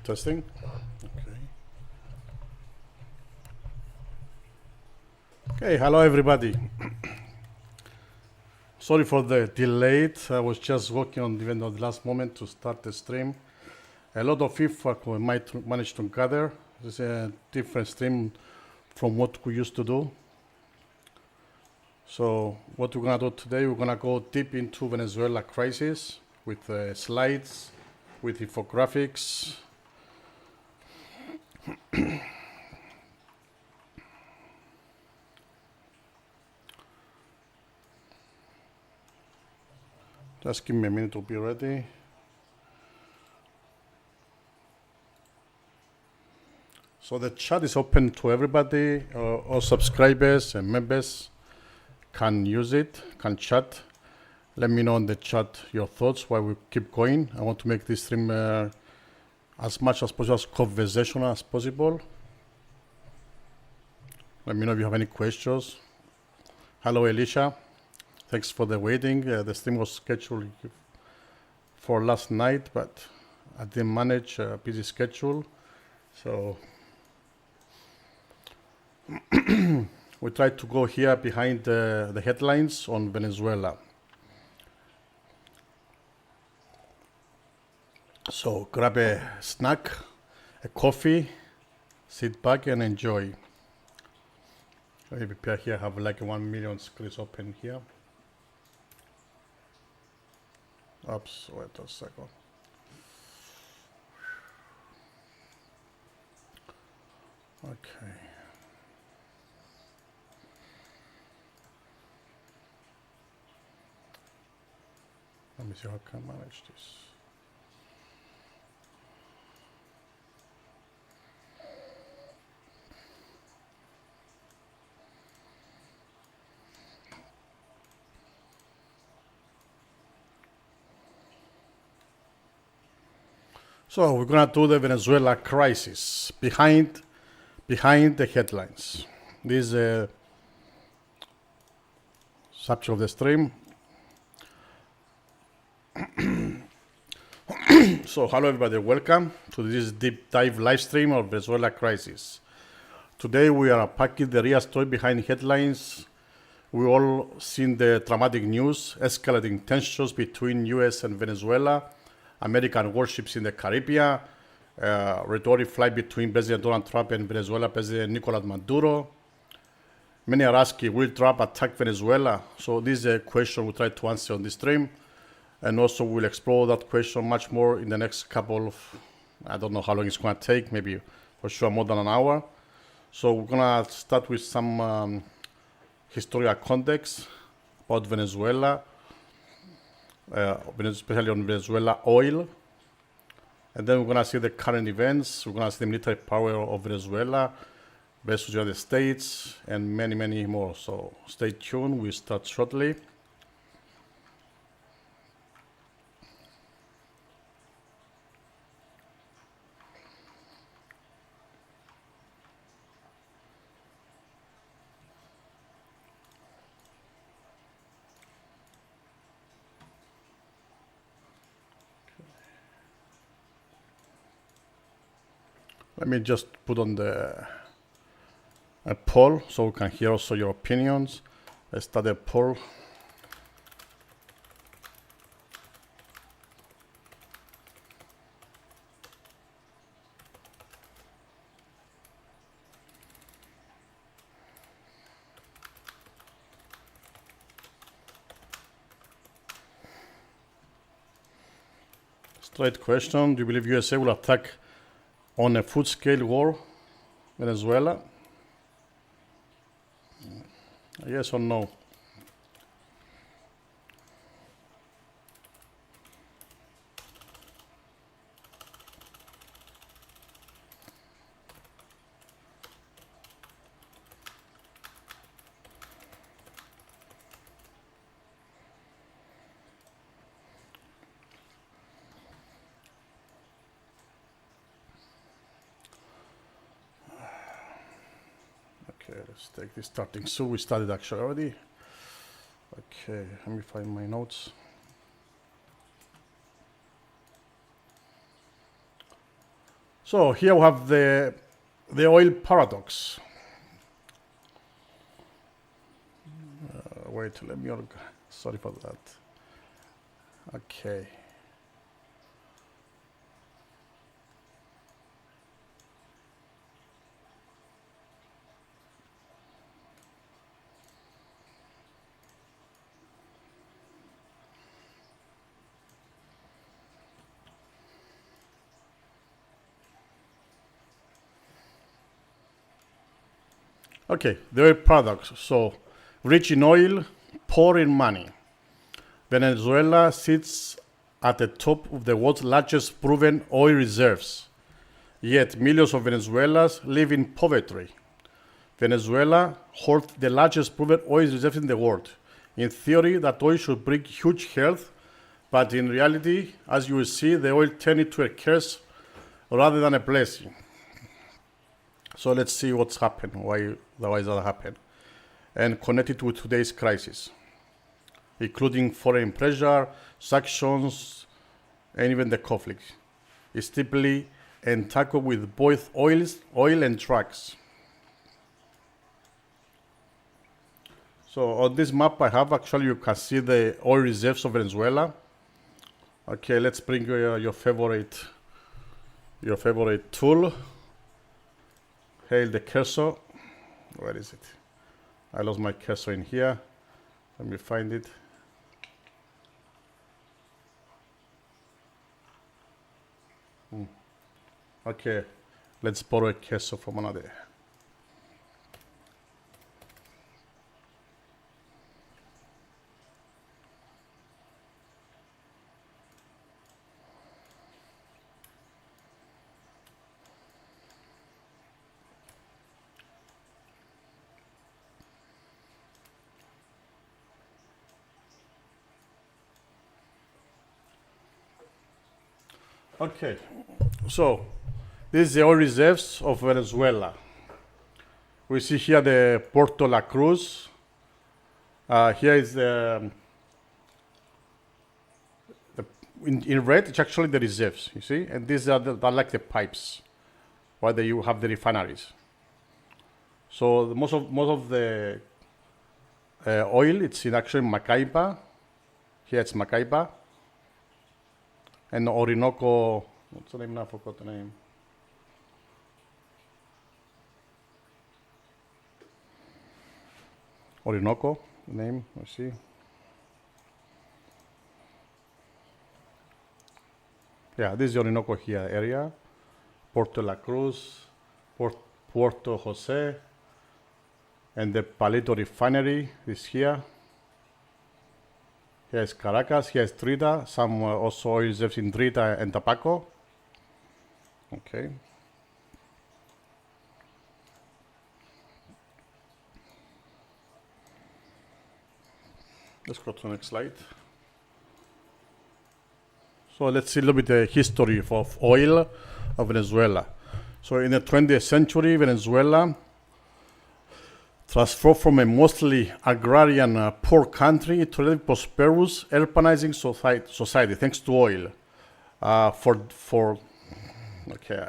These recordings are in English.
Testing. Okay. Okay, hello everybody. Sorry for the delay. I was just working on even on the last moment to start the stream. A lot of feedback we might manage to gather. This is a different stream from what we used to do. So what we're gonna do today, we're gonna go deep into Venezuela crisis with slides, with infographics. Just give me a minute to be ready. So the chat is open to everybody. All subscribers and members can use it, can chat. Let me know in the chat your thoughts while we keep going. I want to make this stream as much as possible, as conversational as possible. Let me know if you have any questions. Hello, Elisha. Thanks for the waiting. The stream was scheduled for last night, but I didn't manage a busy schedule. So we tried to go here behind the headlines on Venezuela. So grab a snack, a coffee, sit back and enjoy. Let me prepare here. I have like 1 million screens open here. Oops, wait a second. Okay. Let me see how I can manage this. So we're gonna do the Venezuela crisis behind the headlines. This is a subject of the stream. So hello everybody, welcome to this deep dive live stream of Venezuela crisis. Today we are unpacking the real story behind headlines. We all seen the dramatic news, escalating tensions between US and Venezuela, American warships in the Caribbean, rhetoric flight between President Donald Trump and Venezuela President Nicolás Maduro. Many are asking, will Trump attack Venezuela? So this is a question we try to answer on this stream. And also we'll explore that question much more in the next couple of, I don't know how long it's going to take, maybe for sure more than an hour. So we're going to start with some historical context about Venezuela, especially on Venezuela oil. And then we're going to see the current events. We're going to see the military power of Venezuela versus the United States and many, many more. So stay tuned. We'll start shortly. Let me just put on a poll so we can hear also your opinions. Let's start a poll. Straight question. Do you believe USA will attack on a full-scale war, Venezuela? Yes or no? Okay, let's take this starting. So we started actually already. Okay, let me find my notes. So here we have the oil paradox. Wait, let me, sorry for that. Okay. Okay, the oil paradox. So, rich in oil, poor in money. Venezuela sits at the top of the world's largest proven oil reserves. Yet millions of Venezuelans live in poverty. Venezuela holds the largest proven oil reserves in the world. In theory, that oil should bring huge health, but in reality, as you will see, the oil turned into a curse rather than a blessing. So let's see what's happened, why that happened, and connect it with today's crisis, including foreign pressure, sanctions, and even the conflict. It's deeply entangled with both oil and drugs. So on this map I have, actually you can see the oil reserves of Venezuela. Okay, let's bring your favorite tool. Hail the cursor. Where is it? I lost my cursor in here. Let me find it. Okay, let's borrow a cursor from another. Okay, so this is the oil reserves of Venezuela. We see here the Puerto La Cruz. Here is in red, it's actually the reserves, you see? And these are like the pipes where you have the refineries. So most of the oil, it's in actually Macaiba. Here it's Macaiba. And Orinoco, what's the name now? I forgot the name. Orinoco, the name, let's see. Yeah, this is the Orinoco here area. Puerto La Cruz, Puerto Jose, and the Palito refinery is here. Here is Caracas, here is Drita, some also oil reserves in Drita and Tapaco. Okay. Let's go to the next slide. So let's see a little bit the history of oil of Venezuela. So in the 20th century, Venezuela transformed from a mostly agrarian poor country to a prosperous urbanizing society thanks to oil. Okay.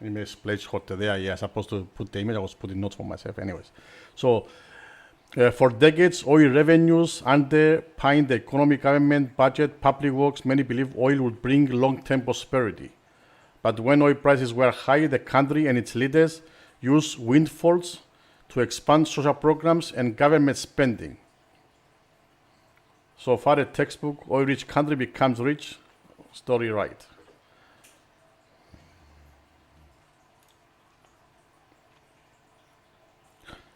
Image placeholder there. Yeah, I'm supposed to put the image. I was putting notes for myself. Anyways, so for decades, oil revenues underpinned the economic government budget, public works. Many believe oil would bring long-term prosperity. But when oil prices were high, the country and its leaders used windfalls to expand social programs and government spending. So far, a textbook, oil-rich country becomes rich, story right.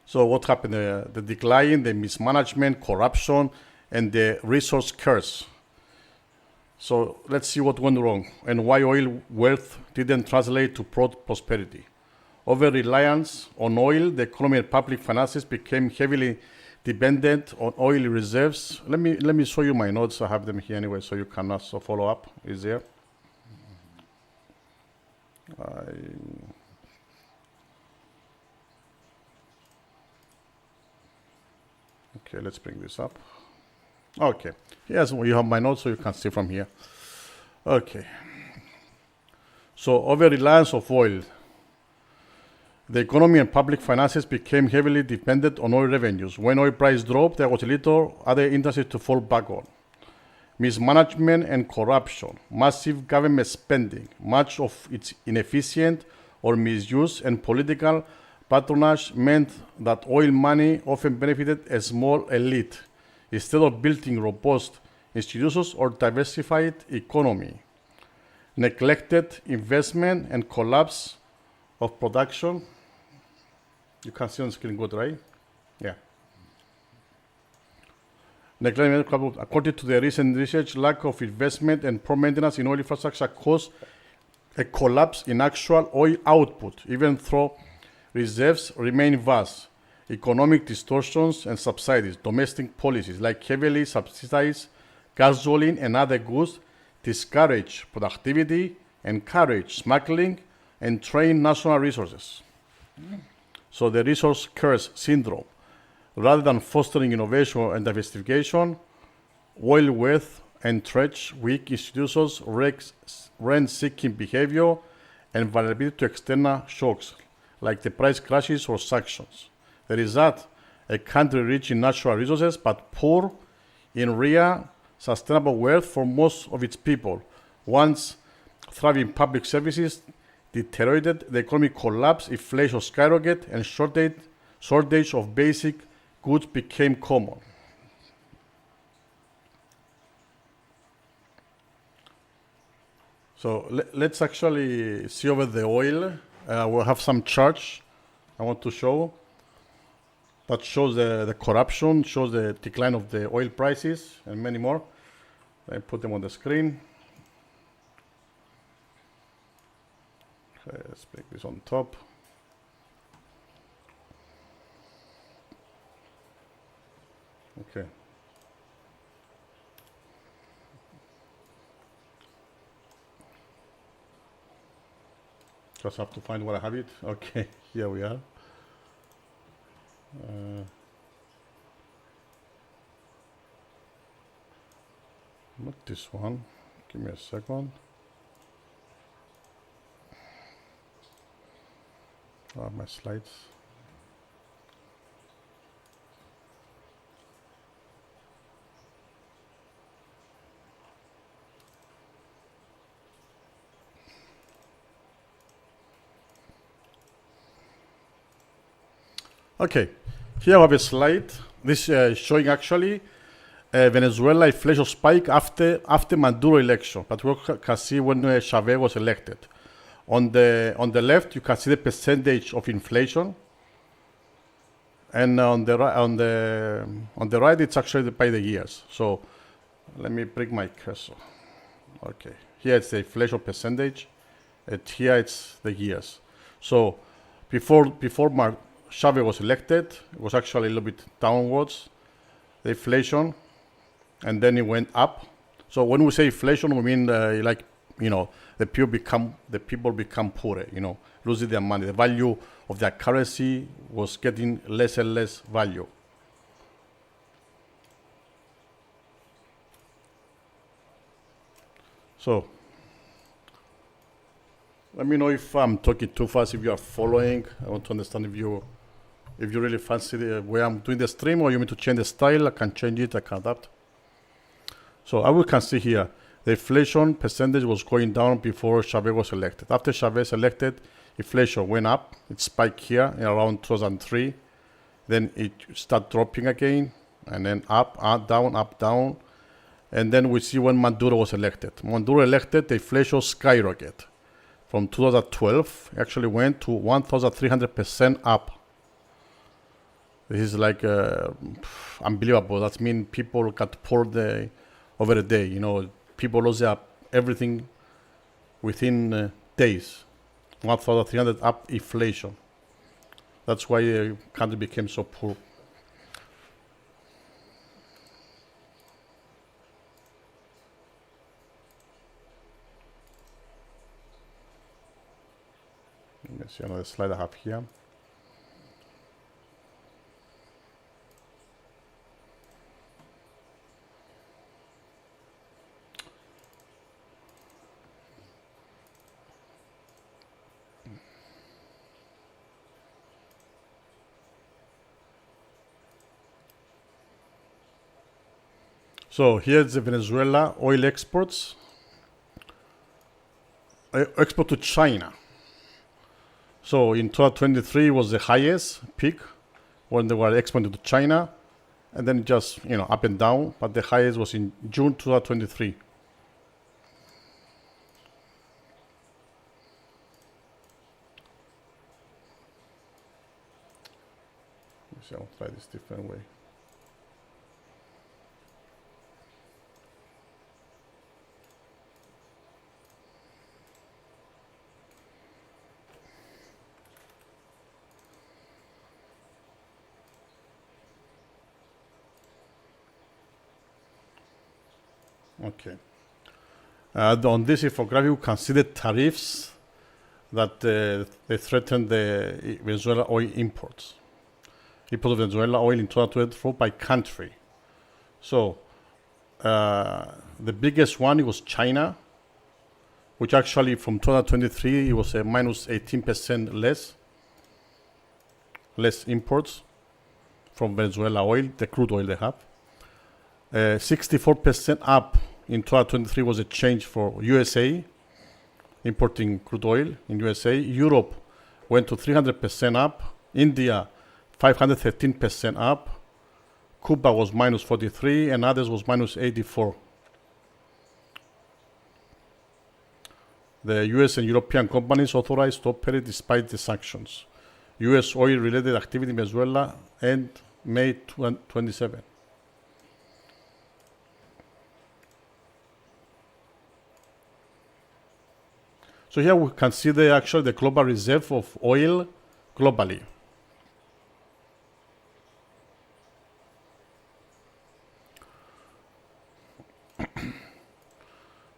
So what happened? The decline, the mismanagement, corruption, and the resource curse. So let's see what went wrong and why oil wealth didn't translate to prosperity. Over-reliance on oil, the economy and public finances became heavily dependent on oil reserves. Let me show you my notes. I have them here anyway, so you can also follow up. Is there? Okay, let's bring this up. Okay, yes, you have my notes so you can see from here. Okay, so over reliance of oil, the economy and public finances became heavily dependent on oil revenues. When oil price dropped, there was little other industries to fall back on. Mismanagement and corruption, massive government spending, much of its inefficient or misuse, and political patronage meant that oil money often benefited a small elite instead of building robust institutions or diversified economy. Neglected investment and collapse of production. You can see on the screen good, right? Yeah. According to the recent research, lack of investment and poor maintenance in oil infrastructure caused a collapse in actual oil output, even though reserves remain vast. Economic distortions and subsidies, domestic policies like heavily subsidized gasoline and other goods discourage productivity, encourage smuggling, and drain national resources. So the resource curse syndrome. Rather than fostering innovation and diversification, oil wealth entrench weak institutions, rent-seeking behavior, and vulnerability to external shocks like the price crashes or sanctions. The result, a country rich in natural resources but poor in real sustainable wealth for most of its people. Once thriving public services deteriorated, the economy collapsed, inflation skyrocketed, and shortage of basic goods became common. So let's actually see over the oil. We'll have some charts I want to show that shows the corruption, shows the decline of the oil prices, and many more. I put them on the screen. Okay, let's make this on top. Okay. Just have to find where I have it. Okay, here we are. Not this one. Give me a second. My slides. Okay, here I have a slide. This is showing actually Venezuela inflation spike after Maduro election, but we can see when Chavez was elected. On the left, you can see the percentage of inflation, and on the right, it's actually by the years. So let me bring my cursor. Okay, here it's the inflation percentage, and here it's the years. So before Chavez was elected, it was actually a little bit downwards, the inflation, and then it went up. So when we say inflation, we mean the people become poorer, losing their money. The value of their currency was getting less and less value. So let me know if I'm talking too fast, if you are following. I want to understand if you really fancy the way I'm doing the stream, or you want me to change the style. I can change it, I can adapt. So I can see here, the inflation percentage was going down before Chavez was elected. After Chavez elected, inflation went up. It spiked here in around 2003. Then it started dropping again, and then up, down. And then we see when Maduro was elected. Maduro elected, the inflation skyrocketed. From 2012, actually went to 1,300% up. This is like unbelievable. That means people got poor over a day. People lose everything within days. 1,300 up inflation. That's why the country became so poor. Let me see another slide I have here. So here's the Venezuela oil exports. Export to China. So in 2023 was the highest peak when they were exporting to China, and then just up and down. But the highest was in June 2023. Let's see, I'll try this different way. Okay. On this infographic, you can see the tariffs that they threaten the Venezuela oil imports. Import of Venezuela oil in 2024 by country. So the biggest one, it was China, which actually from 2023 it was a minus 18% less imports from Venezuela oil, the crude oil they have. 64% up in 2023 was a change for USA, importing crude oil in USA. Europe went to 300% up. India, 513% up. Cuba was minus 43, and others was minus 84. The US and European companies authorized to operate despite the sanctions. US oil-related activity in Venezuela end May 27. So here we can see the global reserve of oil globally.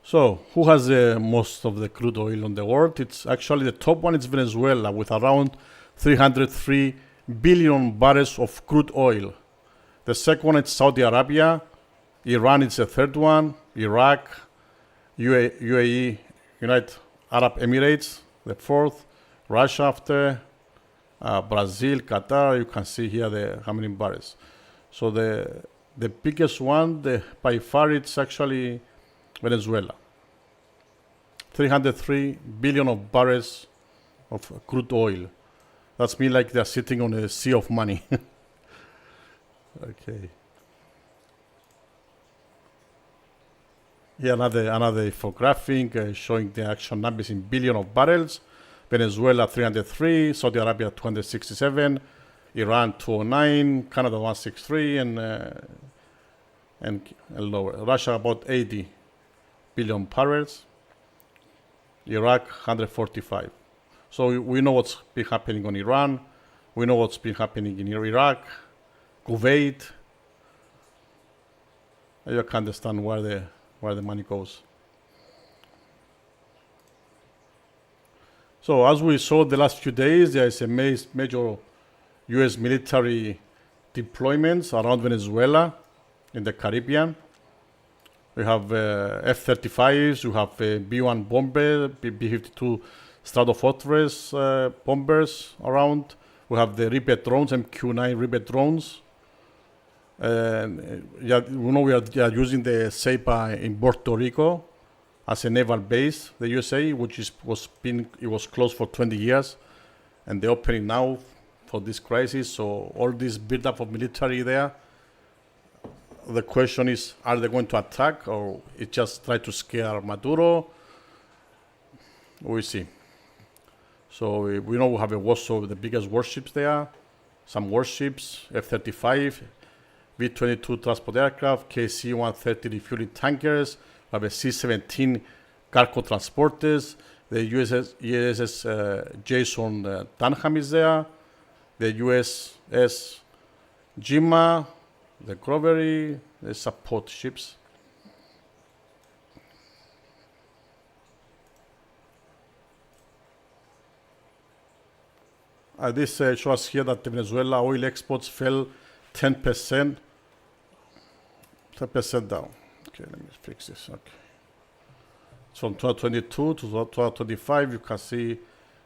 So who has most of the crude oil on the world? It's actually the top one is Venezuela with around 303 billion barrels of crude oil. The second one is Saudi Arabia. Iran is the third one. Iraq, UAE, United Arab Emirates, the fourth. Russia after. Brazil, Qatar. You can see here how many barrels. So the biggest one, by far, it's actually Venezuela. 303 billion of barrels of crude oil. That's me like they're sitting on a sea of money. Okay. Here another infographic showing the actual numbers in billion of barrels. Venezuela 303, Saudi Arabia 267, Iran 209, Canada 163, and lower. Russia about 80 billion barrels. Iraq 145. So we know what's been happening on Iran. We know what's been happening in Iraq, Kuwait. You can understand where the money goes. So as we saw the last few days, there is a major U.S. military deployments around Venezuela in the Caribbean. We have F-35s, we have B-1 bomber, B-52 Stratofortress bombers around. We have the Reaper drones, MQ-9 Reaper drones. We know we are using the Ceiba in Puerto Rico as a naval base, the USA, which was closed for 20 years, and they're opening now for this crisis. So all this build-up of military there. The question is, are they going to attack, or it just try to scare Maduro? We'll see. So we know we have also the biggest warships there, some warships, F-35, V-22 transport aircraft, KC-130 refueling tankers, we have a C-17 cargo transporters, the USS Jason Dunham is there, the USS Jima, the Grovery, the support ships. This shows here that the Venezuela oil exports fell 10% down. Okay, let me fix this. Okay. From 2022 to 2025, you can see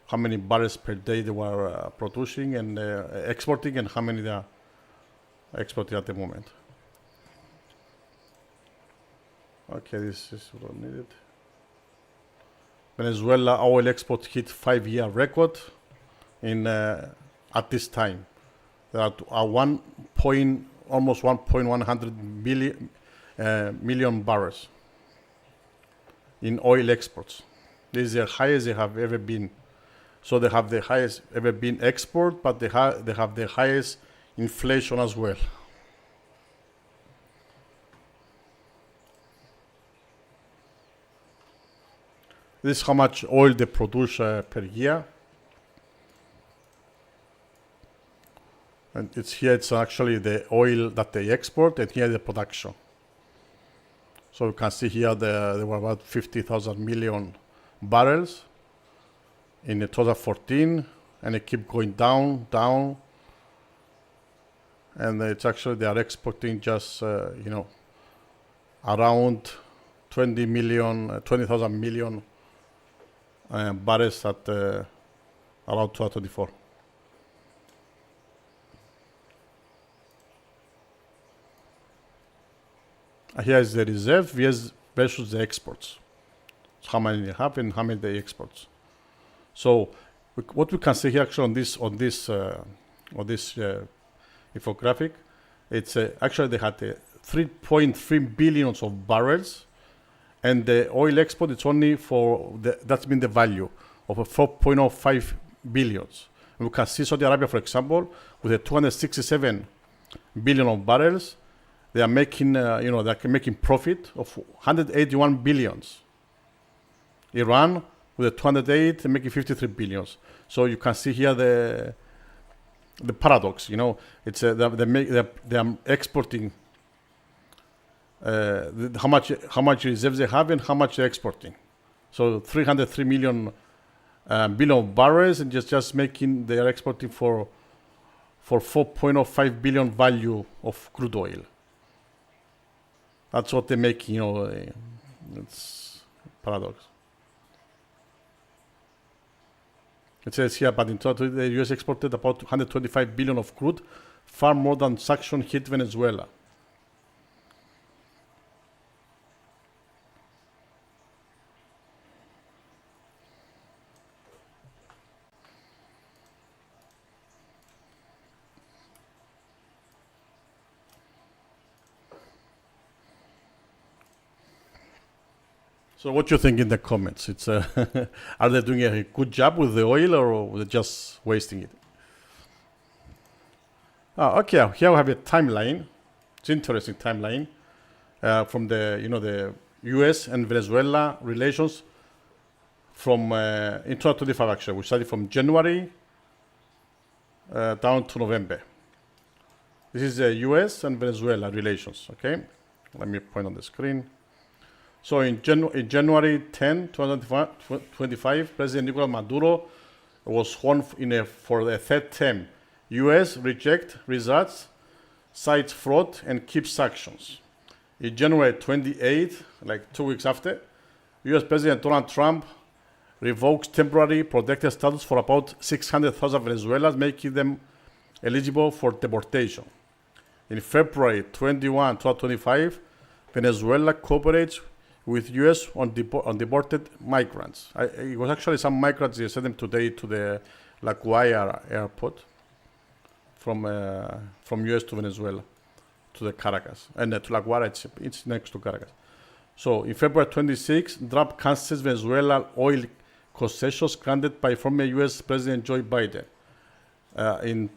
how many barrels per day they were producing and exporting, and how many they are exporting at the moment. Okay, this is what I needed. Venezuela oil export hit 5-year record in at this time. There are almost 1.100 million barrels in oil exports. This is the highest they have ever been. So they have the highest ever been export, but they have the highest inflation as well. This is how much oil they produce per year. And it's actually the oil that they export, and here the production. So you can see here there were about 50,000 million barrels in 2014, and it keep going down, and it's actually they are exporting just around 20,000 million barrels at around 2024. Here is the reserve versus the exports. So how many they have and how many they export. So what we can see here actually on this infographic, it's actually they had 3.3 billions of barrels, and the oil export it's only for that's been the value of 4.05 billions. And we can see Saudi Arabia, for example, with a 267 billion of barrels. They are making, they're making profit of 181 billions. Iran, with a 208, they're making 53 billions. So you can see here the paradox. It's they're exporting how much reserves they have and how much they're exporting. So 303 billion barrels, and just making they're exporting for 4.05 billion value of crude oil. That's what they make, it's paradox. It says here, but in total, the US exported about 125 billion of crude, far more than sanction hit Venezuela. So what do you think in the comments? It's are they doing a good job with the oil, or are they just wasting it? Okay, here we have a timeline. It's an interesting timeline from the U.S. and Venezuela relations from in 2025. Actually, we started from January down to November. This is the U.S. and Venezuela relations. Okay, let me point on the screen. So in January 10, 2025, President Nicolás Maduro was sworn for the third term. U.S. reject results, cites fraud, and keeps sanctions. In January 28, like 2 weeks after, U.S. President Donald Trump revokes temporary protected status for about 600,000 Venezuelans, making them eligible for deportation. In February 21, 2025, Venezuela cooperates with U.S. on deported migrants. It was actually some migrants, they sent them today to the La Guaira airport from U.S. to Venezuela, to the Caracas. And to La Guaira, it's next to Caracas. So in February 26, Trump cancels Venezuela oil concessions granted by former U.S. President Joe Biden. In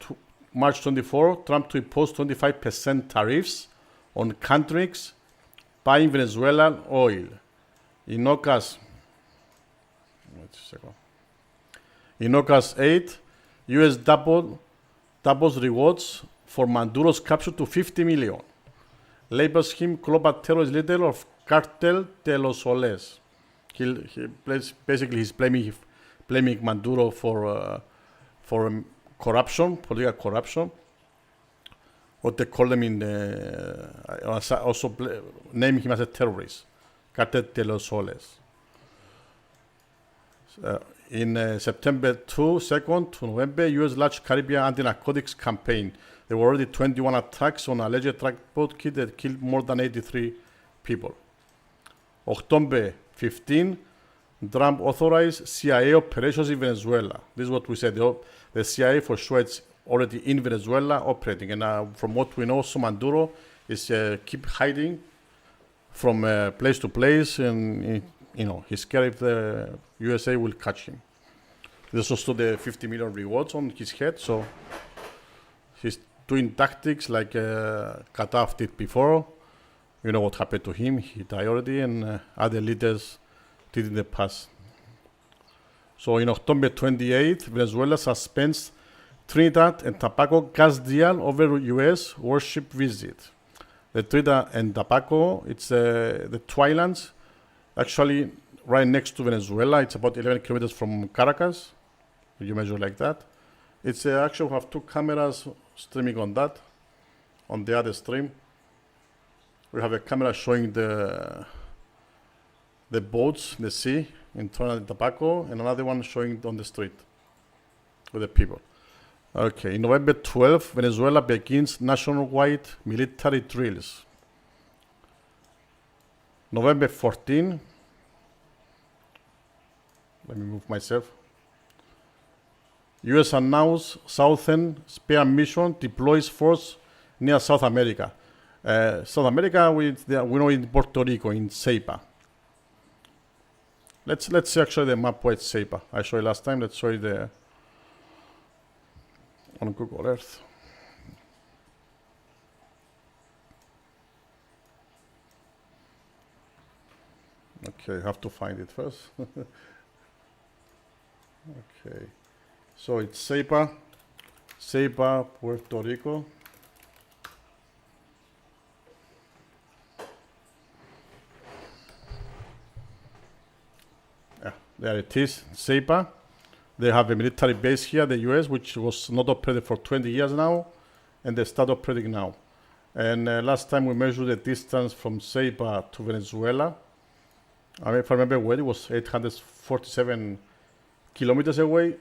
March 24, Trump to impose 25% tariffs on countries buying Venezuelan oil. In August 8, U.S. doubles rewards for Maduro's capture to 50 million. Labels him global terrorist leader of Cartel de los Soles. He's blaming Maduro for corruption, political corruption. What they call them also naming him as a terrorist, Cartel de los Soles. In September 2nd to November, U.S. launched Caribbean anti-narcotics campaign. There were already 21 attacks on alleged drug boat that killed more than 83 people. October 15, Trump authorized CIA operations in Venezuela. This is what we said. The CIA for sure it's already in Venezuela operating. And from what we know, so Maduro is keep hiding from place to place, and he's scared if the USA will catch him. There's also the 50 million rewards on his head, so he's doing tactics like Gaddafi did before. You know what happened to him, he died already, and other leaders did in the past. So in October 28th, Venezuela suspends Trinidad and Tobago gas deal over US warship visit. The Trinidad and Tobago, it's the Twilands, actually right next to Venezuela. It's about 11 kilometers from Caracas. You measure like that. It's actually we have two cameras streaming on that. On the other stream, we have a camera showing the boats in the sea in Trinidad and Tobago, and another one showing on the street with the people. Okay, in November 12, Venezuela begins nationwide military drills. November 14, let me move myself. US announced Southern Spare Mission deploys force near South America. South America, we know in Puerto Rico, in Ceiba. Let's see actually the map where it's Ceiba. I showed you last time. Let's show you on Google Earth. Okay, I have to find it first. Okay, so it's Ceiba, Puerto Rico. Yeah, there it is, Ceiba. They have a military base here, the US, which was not operated for 20 years now, and they start operating now. And last time we measured the distance from Ceiba to Venezuela. I mean, if I remember well, it was 847 kilometers away.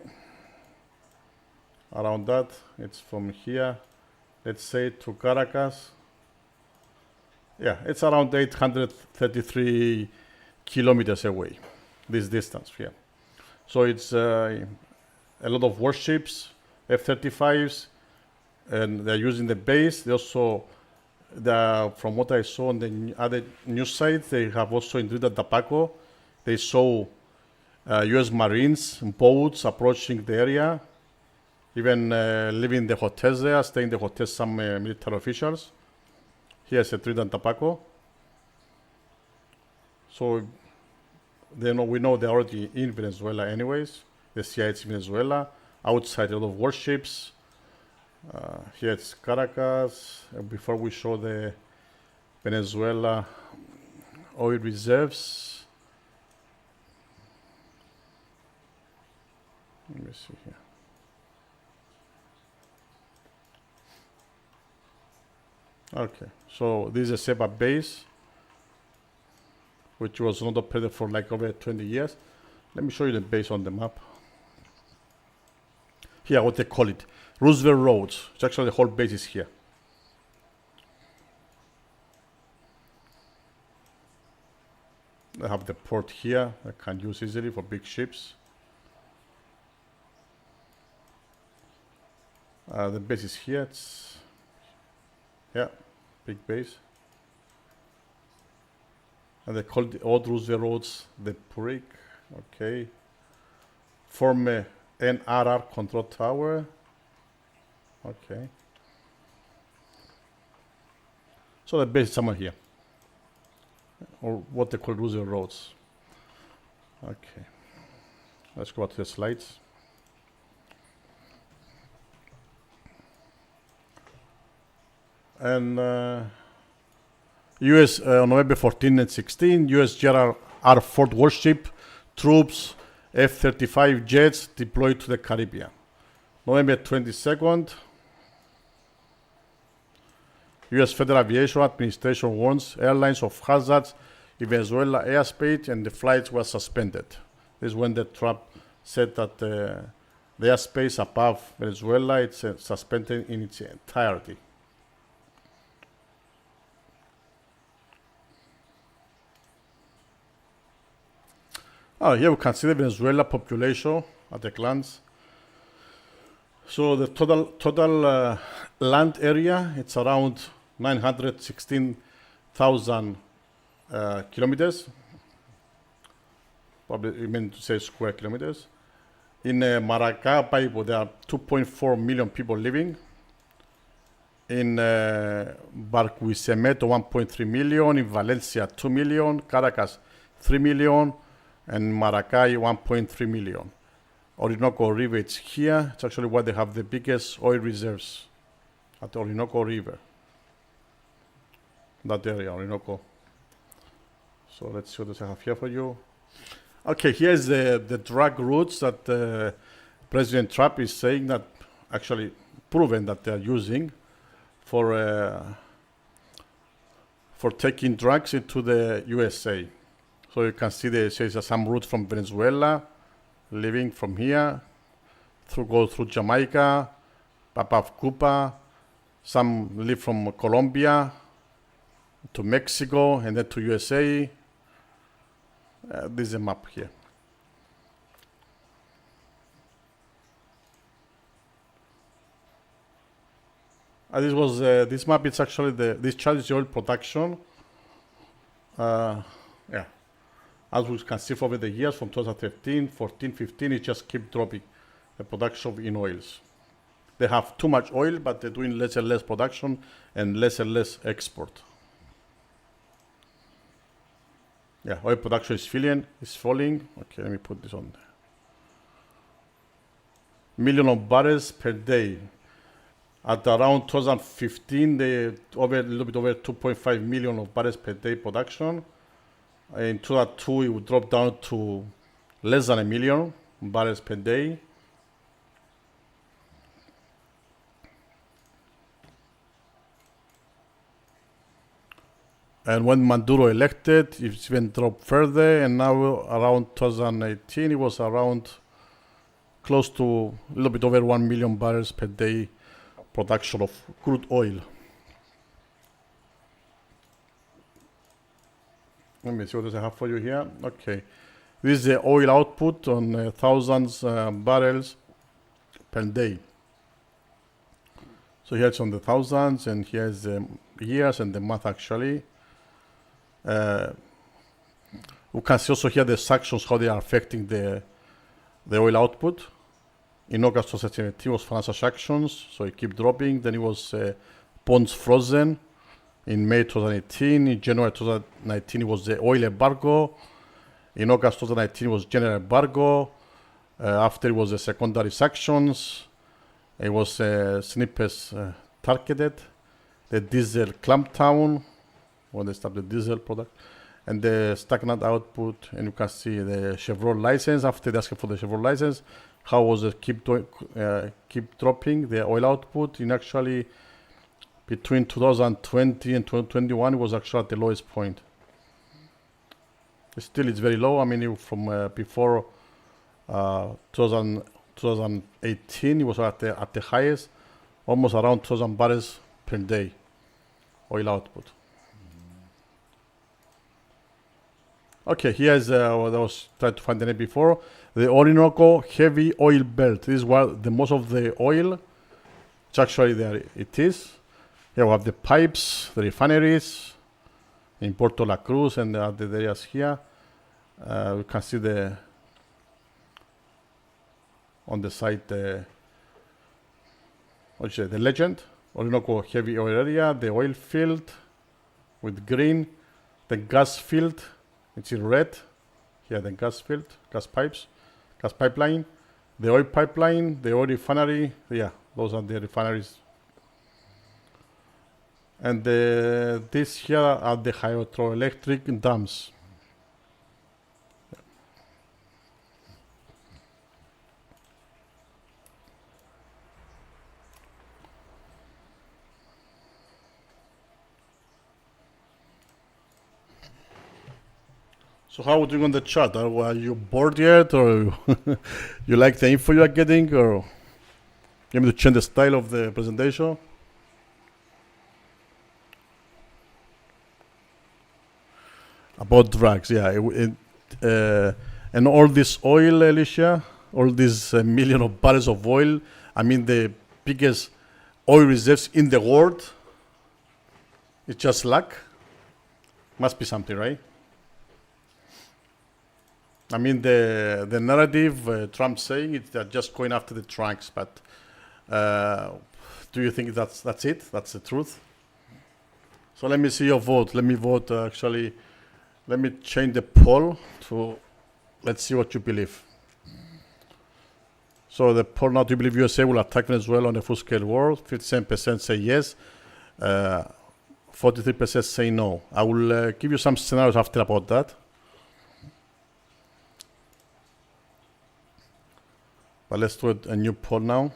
Around that, it's from here, let's say, to Caracas. Yeah, it's around 833 kilometers away, this distance here. So it's a lot of warships, F-35s, and they're using the base. They also, from what I saw on the other news sites, they have also in Trinidad and Tobago, they saw US Marines and boats approaching the area, even leaving the hotels there, staying in the hotels, some military officials. Here's a Trinidad and Tobago. So we know they're already in Venezuela anyways. The CIA is in Venezuela. Outside, a lot of warships. Here it's Caracas. Before we show the Venezuela oil reserves. Let me see here. Okay, so this is a Ceiba base, which was not operated for like over 20 years. Let me show you the base on the map. Here, what they call it, Roosevelt Roads. It's actually the whole base is here. They have the port here. I can use easily for big ships. The base is here. It's big base. And they call the old Roosevelt Roads the brick. Okay. Former NRR control tower. Okay. So the base is somewhere here, or what they call Roosevelt Roads. Okay. Let's go to the slides. And US on November 14 and 16, US Gerald R. Ford warship, troops, F-35 jets deployed to the Caribbean. November 22nd, US Federal Aviation Administration warns airlines of hazards in Venezuela airspace, and the flights were suspended. This is when the Trump said that the airspace above Venezuela it's suspended in its entirety. Here we can see the Venezuela population at a glance. So the total land area, it's around 916,000 kilometers. Probably you meant to say square kilometers. In Maracaibo, there are 2.4 million people living. In Barquisimeto, 1.3 million. In Valencia, 2 million. Caracas, 3 million. And Maracay, 1.3 million. Orinoco River, it's here. It's actually where they have the biggest oil reserves, at the Orinoco River. That area, Orinoco. So let's see what I have here for you. Okay, here's the drug routes that President Trump is saying that actually proven that they're using for taking drugs into the USA. So you can see there's some route from Venezuela, living from here, go through Jamaica, Papa of Cuba. Some live from Colombia to Mexico and then to USA. This is a map here. This map. It's actually this chart is the oil production. Yeah, as we can see over the years from 2013, 14, 15, it just keep dropping the production in oils. They have too much oil, but they're doing less and less production and less export. Yeah, oil production is falling. Okay, let me put this on there. Million of barrels per day. At around 2015, they a little bit over 2.5 million of barrels per day production. In 2002, it would drop down to less than a million barrels per day. And when Maduro elected, it even dropped further, and now around 2018, it was around close to a little bit over 1 million barrels per day production of crude oil. Let me see what I have for you here. Okay, this is the oil output on thousands barrels per day. So here it's on the thousands, and here's the years and the month actually. We can see also here the sanctions, how they are affecting the oil output. In August 2017 was financial sanctions, so it kept dropping. Then it was bonds frozen in May 2018. In January 2019 it was the oil embargo. In August 2019 it was general embargo. After it was the secondary sanctions. It was snippets targeted. The diesel clampdown, when they stopped the diesel product, and the stagnant output. And you can see the Chevron license. After they asked for the Chevron license, how was it keep dropping the oil output? In actually between 2020 and 2021, it was actually at the lowest point. Still, it's very low. I mean, from before 2018, it was at the highest, almost around 2,000 barrels per day oil output. Okay, here's what I was trying to find the name before. The Orinoco Heavy Oil Belt. This is where the most of the oil, it's actually there it is. Here we have the pipes, the refineries in Puerto La Cruz and the other areas here. We can see on the side the legend, Orinoco Heavy Oil Area, the oil field with green, the gas field, it's in red. Here the gas field, gas pipes, gas pipeline, the oil pipeline, the oil refinery. Yeah, those are the refineries. And these here are the hydroelectric dams. So how are we doing on the chat? Are you bored yet, or you like the info you are getting, or you want me to change the style of the presentation? About drugs, yeah. And And all this oil, Alicia, all these million of barrels of oil, I mean the biggest oil reserves in the world, it's just luck. Must be something, right? I mean the narrative Trump saying it, they're just going after the trunks, but do you think that's it? That's the truth? So let me see your vote. Let me vote actually. Let me change the poll to, let's see what you believe. So the poll now, do you believe USA will attack Venezuela on a full-scale war? 57% say yes. 43% say no. I will give you some scenarios after about that. But let's do a new poll now.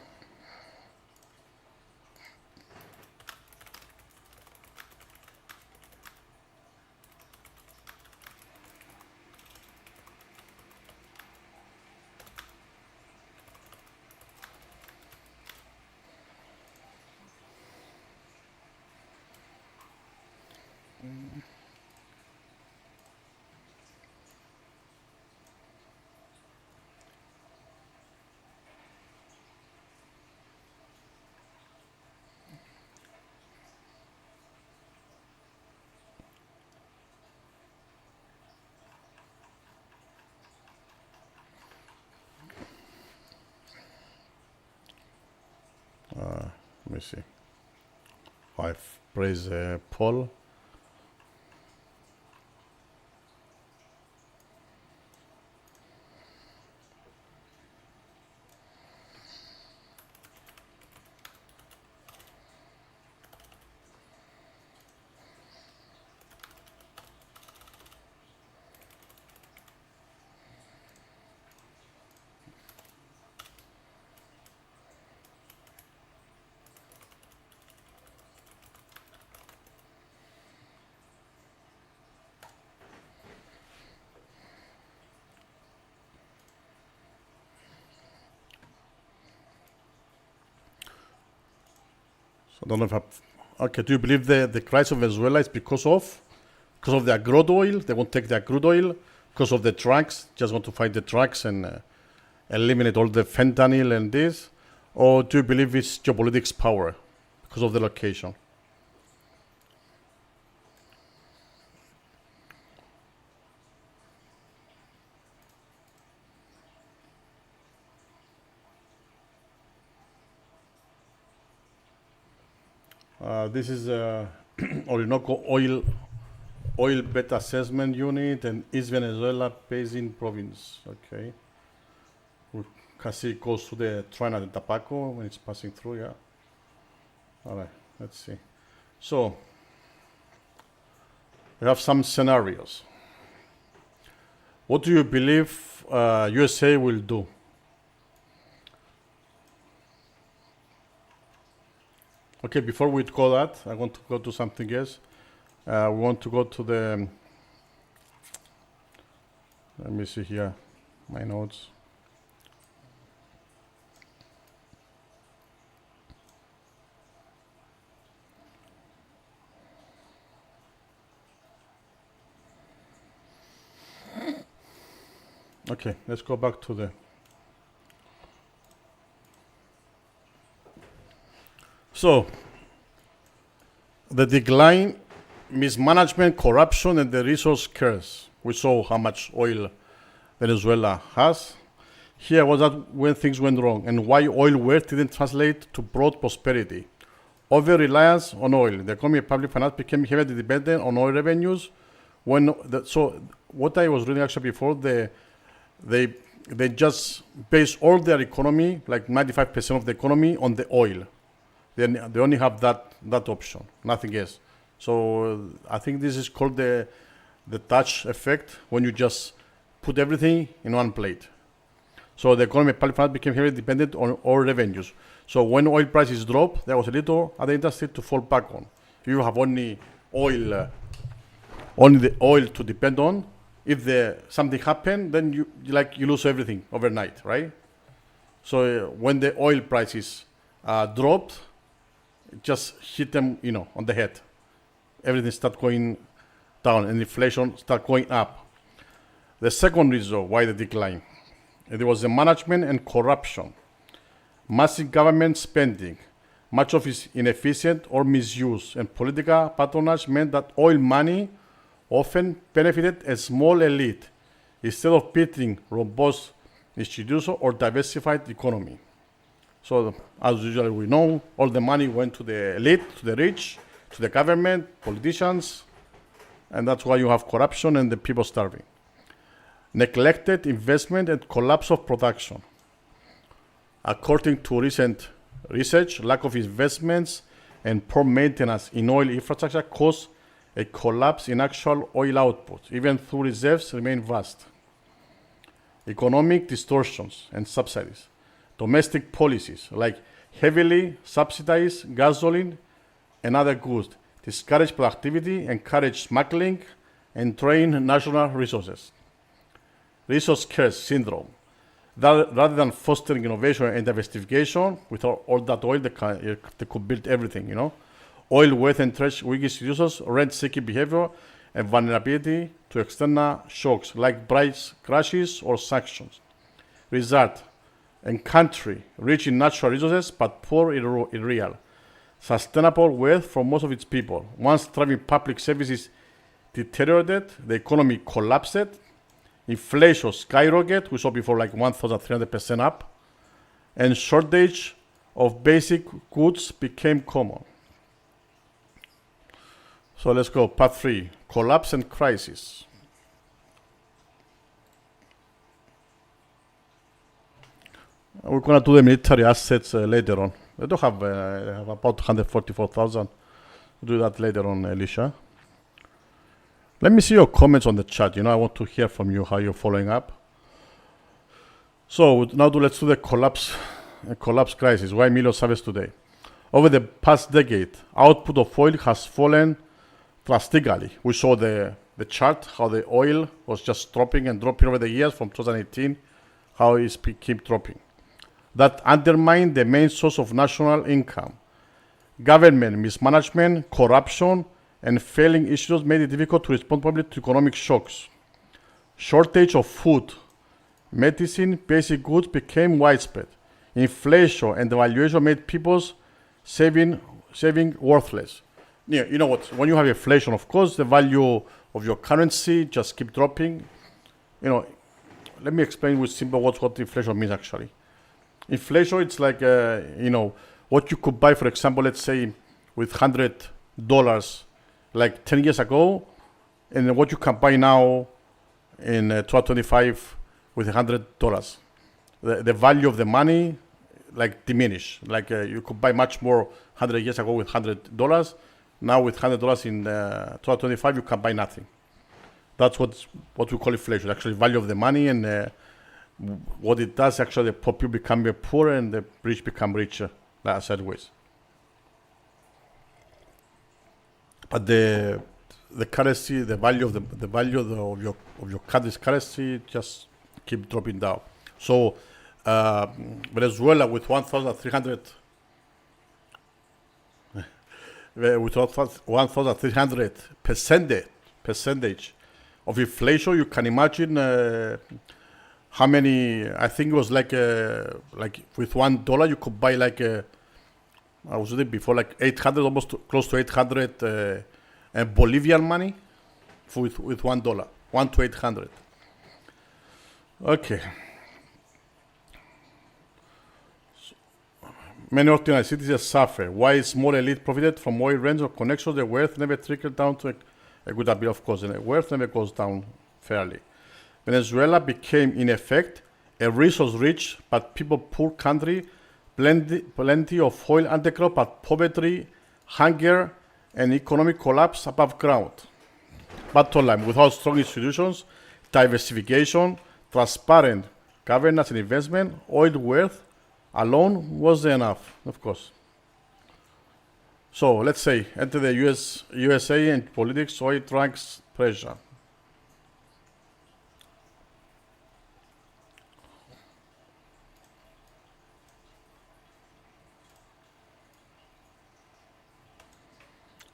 Let me see. I've praised poll. I don't know if okay, do you believe the crisis of Venezuela is because of their crude oil? They won't take their crude oil because of the trucks. Just want to fight the trucks and eliminate all the fentanyl and this, or do you believe it's geopolitics power because of the location? This is Orinoco Oil Bed Assessment Unit and East Venezuela Basin Province. Okay. We can see it goes to the Trinidad and Tobago when it's passing through, yeah. All right, let's see. So, we have some scenarios. What do you believe USA will do? Okay, before we go that, I want to go to something else. We want to go to the, let me see here, my notes. Okay, let's go back to the, so, the decline, mismanagement, corruption, and the resource curse. We saw how much oil Venezuela has. Here was that when things went wrong and why oil wealth didn't translate to broad prosperity. Over-reliance on oil. The economy of public finance became heavily dependent on oil revenues. So what I was reading actually before, they just base all their economy, like 95% of the economy, on the oil. They only have that option, nothing else. So I think this is called the touch effect, when you just put everything in one plate. So the economy of public finance became heavily dependent on oil revenues. So when oil prices dropped, there was a little other industry to fall back on. If you have only oil, only the oil to depend on, if something happened, then you lose everything overnight, right? So when the oil prices dropped, it just hit them, on the head. Everything start going down and inflation start going up. The second reason why the decline, it was the management and corruption. Massive government spending, much of it inefficient or misused, and political patronage meant that oil money often benefited a small elite instead of building robust institutions or diversified economy. So, as usually we know, all the money went to the elite, to the rich, to the government, politicians, and that's why you have corruption and the people starving. Neglected investment and collapse of production. According to recent research, lack of investments and poor maintenance in oil infrastructure caused a collapse in actual oil output, even though reserves remain vast. Economic distortions and subsidies. Domestic policies like heavily subsidized gasoline and other goods discourage productivity, encourage smuggling, and drain national resources. Resource curse syndrome. Rather than fostering innovation and diversification, with all that oil, they could build everything, you know. Oil wealth entrench weak institutions, rent-seeking behavior, and vulnerability to external shocks like price crashes or sanctions. Result, a country rich in natural resources but poor in real, sustainable wealth for most of its people. Once thriving public services deteriorated, the economy collapsed, inflation skyrocketed, we saw before like 1,300% up, and shortage of basic goods became common. So let's go, part 3, collapse and crisis. We're going to do the military assets later on. They do have about 144,000. We'll do that later on, Alicia. Let me see your comments on the chat. You know, I want to hear from you how you're following up. So now let's do the collapse crisis. Why millions harvest today? Over the past decade, output of oil has fallen drastically. We saw the chart, how the oil was just dropping and dropping over the years from 2018, how it keep dropping. That undermined the main source of national income. Government mismanagement, corruption, and failing issues made it difficult to respond properly to economic shocks. Shortage of food, medicine, basic goods became widespread. Inflation and devaluation made people's saving worthless. Yeah, you know what? When you have inflation, of course, the value of your currency just keep dropping. You know, let me explain with simple words what inflation means actually. Inflation, it's like, you know, what you could buy, for example, let's say with $100 like 10 years ago, and what you can buy now in 2025 with $100. The value of the money like diminish. Like you could buy much more 100 years ago with $100. Now with $100 in 2025, you can buy nothing. That's what we call inflation. Actually, value of the money, and what it does, actually, the poor people become poor and the rich become richer, sideways. But the currency, the value of of your country's currency just keep dropping down. So Venezuela with 1,300 percentage of inflation, you can imagine how many. I think it was like with $1 you could buy like I was reading before like 800, almost close to 800 Bolivian money with $1, 1 to 800. Okay. Many ordinary citizens suffer. Why small elite profited from oil rents or connections? The wealth never trickled down to a good ability, of course, and the wealth never goes down fairly. Venezuela became, in effect, a resource-rich but people-poor country, plenty of oil underground, but poverty, hunger, and economic collapse above ground. Bottom line, without strong institutions, diversification, transparent governance and investment, oil wealth alone was enough, of course. So let's say enter the USA and politics, oil drugs, pressure.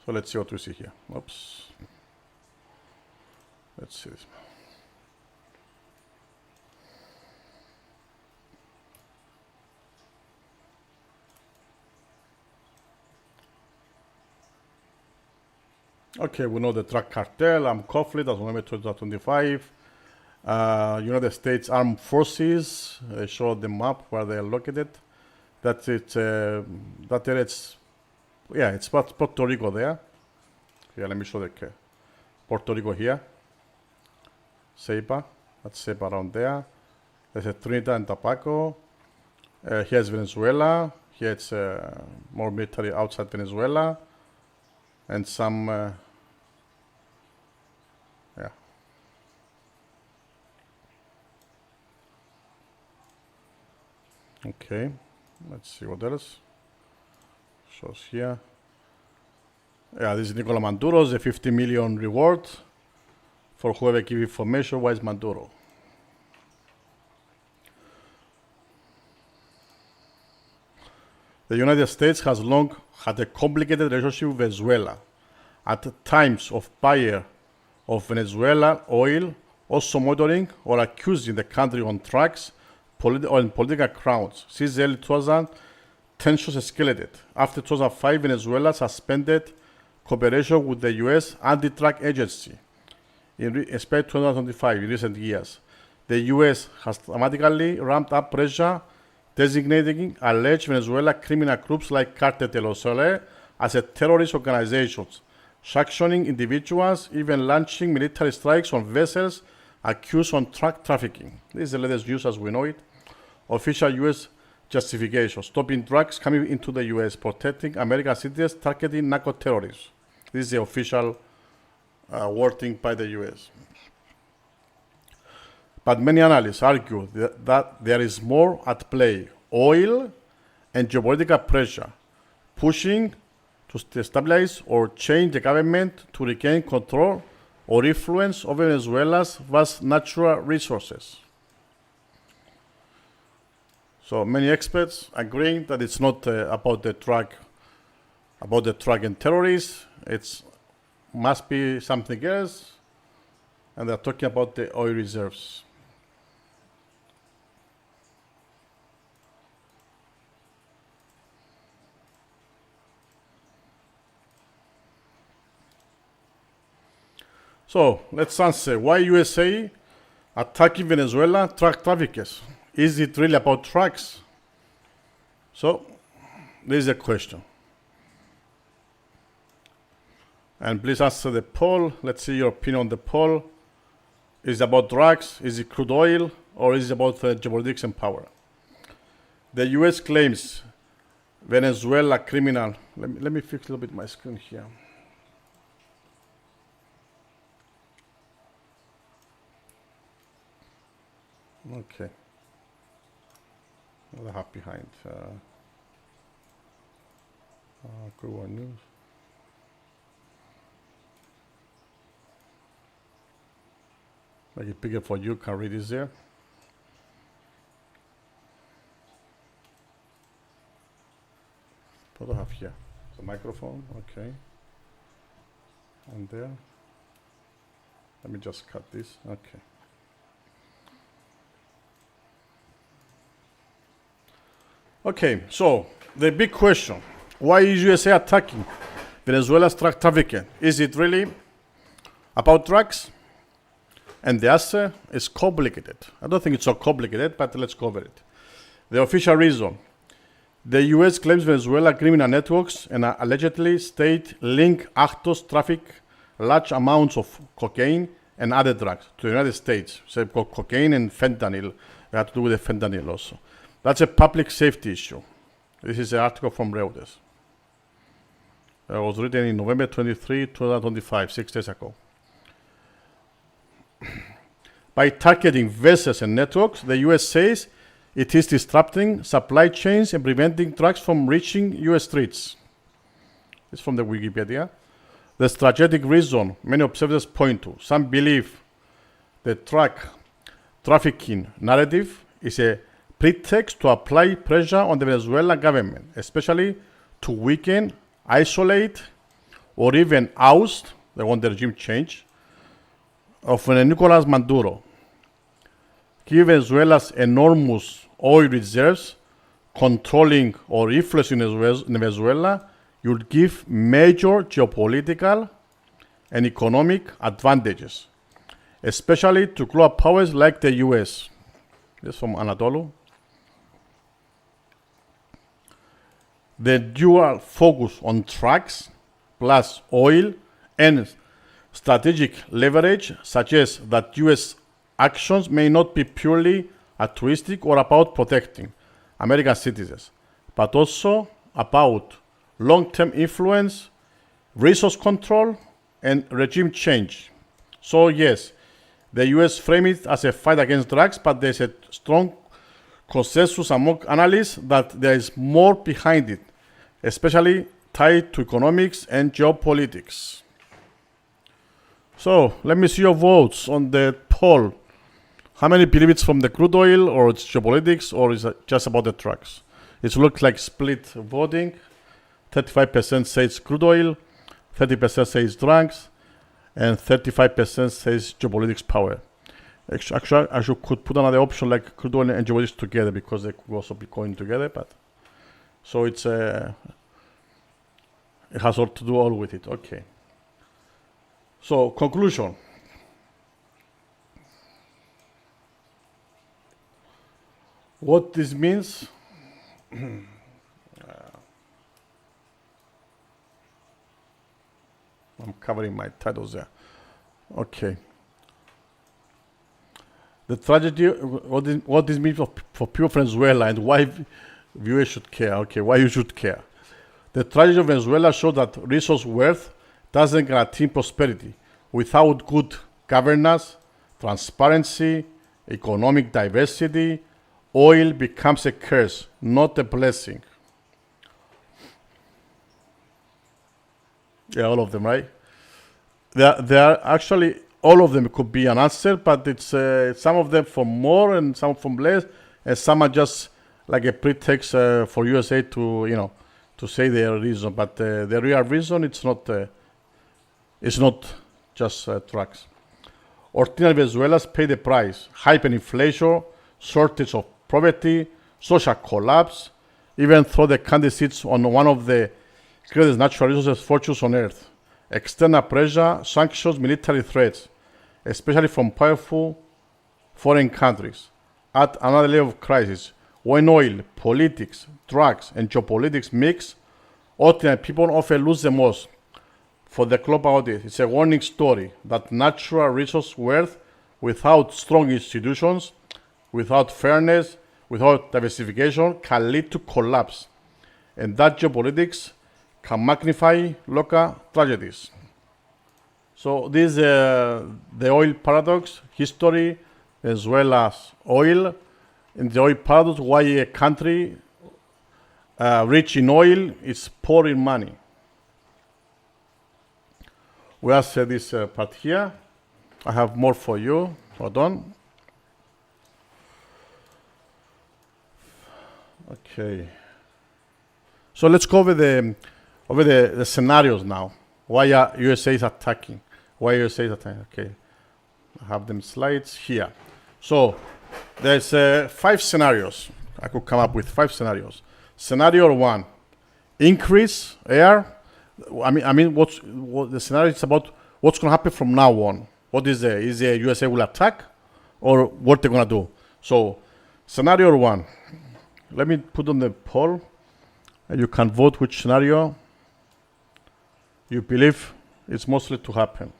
So let's see what we see here. Oops. Let's see this. Okay, we know the drug cartel, armed conflict, that's November 2025. United States Armed Forces, they show the map where they are located. That's it. That area, it's Puerto Rico there. Here, let me show the Puerto Rico here. Ceiba, that's Ceiba around there. There's a Trinidad and Tobago. Here's Venezuela. Here it's more military outside Venezuela. And some, yeah. Okay, let's see what else. Shows here. Yeah, this is Nicolás Maduro's a 50 million reward for whoever give information. Why is Maduro? The United States has long had a complicated relationship with Venezuela. At times of buyer of Venezuelan oil, also monitoring or accusing the country on tracks on political grounds. Since the early 2000s, tensions escalated. After 2005, Venezuela suspended cooperation with the U.S. anti-drug agency. Especially 2025, in recent years, the U.S. has dramatically ramped up pressure, designating alleged Venezuela criminal groups like Cartel de los Soles as a terrorist organizations, sanctioning individuals, even launching military strikes on vessels accused of drug trafficking. This is the latest news as we know it. Official U.S. justification, stopping drugs coming into the U.S., protecting American citizens, targeting narco-terrorists. This is the official wording by the U.S. But many analysts argue that there is more at play: oil and geopolitical pressure, pushing to stabilize or change the government to regain control or influence over Venezuela's vast natural resources. So many experts agreeing that it's not about the drug and terrorists. It must be something else, and they're talking about the oil reserves. So let's answer why USA attacking Venezuela drug traffickers. Is it really about drugs? So this is a question. And please answer the poll. Let's see your opinion on the poll. Is it about drugs? Is it crude oil? Or is it about geopolitics and power? The US claims Venezuela criminal. Let me fix a little bit my screen here. Okay. What do I have behind? Google News. Make it bigger for you, can read this there. What do I have here? The microphone, okay. And there. Let me just cut this, okay. Okay, so the big question, why is USA attacking Venezuela's drug trafficking? Is it really about drugs? And the answer is complicated. I don't think it's so complicated, but let's cover it. The official reason, the US claims Venezuela criminal networks and allegedly state-linked actors traffic large amounts of cocaine and other drugs to the United States. So cocaine and fentanyl, they have to do with the fentanyl also. That's a public safety issue. This is an article from Reuters. It was written in November 23, 2025, 6 days ago. By targeting vessels and networks, the US says it is disrupting supply chains and preventing drugs from reaching US streets. It's from the Wikipedia. The strategic reason many observers point to, some believe the drug trafficking narrative is a pretext to apply pressure on the Venezuelan government, especially to weaken, isolate, or even oust, they want the regime change, of Nicolás Maduro. Given Venezuela's enormous oil reserves, controlling or influencing Venezuela, you would give major geopolitical and economic advantages, especially to global powers like the US. This is from Anadolu. The dual focus on trucks plus oil and strategic leverage suggests that US actions may not be purely altruistic or about protecting American citizens, but also about long-term influence, resource control, and regime change. So yes, the US frame it as a fight against drugs, but there's a strong consensus among analysts that there is more behind it, especially tied to economics and geopolitics. So let me see your votes on the poll. How many believe it's from the crude oil, or it's geopolitics, or is it just about the trucks? It looks like split voting. 35% say it's crude oil, 30% say it's drugs, and 35% says geopolitics power. Actually, I could put another option like crude oil and geopolitics together, because they could also be going together. But so it has all to do all with it. Okay. So conclusion. What this means, I'm covering my titles there. Okay. The tragedy, what this means for people of Venezuela, and why viewers should care. Okay, why you should care. The tragedy of Venezuela shows that resource wealth doesn't guarantee prosperity. Without good governance, transparency, economic diversity, oil becomes a curse, not a blessing. Yeah, all of them, right? There are actually, all of them could be an answer, but it's some of them from more and some from less, and some are just like a pretext for USA to, to say their reason. But the real reason, it's not just trucks. Ordinary Venezuelans pay the price: hyperinflation, shortage of poverty, social collapse, even though the country sits on one of the greatest natural resources fortunes on earth. External pressure, sanctions, military threats, especially from powerful foreign countries, add another layer of crisis. When oil, politics, drugs, and geopolitics mix, ordinary people often lose the most. For the global audience, it's a warning story that natural resource wealth without strong institutions, without fairness, without diversification, can lead to collapse. And that geopolitics can magnify local tragedies. So this is the oil paradox, history, as well as oil. In the oil paradox, why a country rich in oil is poor in money. We have said this part here. I have more for you. Hold on. Okay. So let's go over the scenarios now. Why USA is attacking? Why USA is attacking? Okay. I have them slides here. So there's 5 scenarios. I could come up with 5 scenarios. Scenario 1: increase air. I mean, what the scenario is about? What's going to happen from now on? What is the USA will attack, or what they're going to do? So, scenario 1. Let me put on the poll. You can vote which scenario you believe is mostly to happen.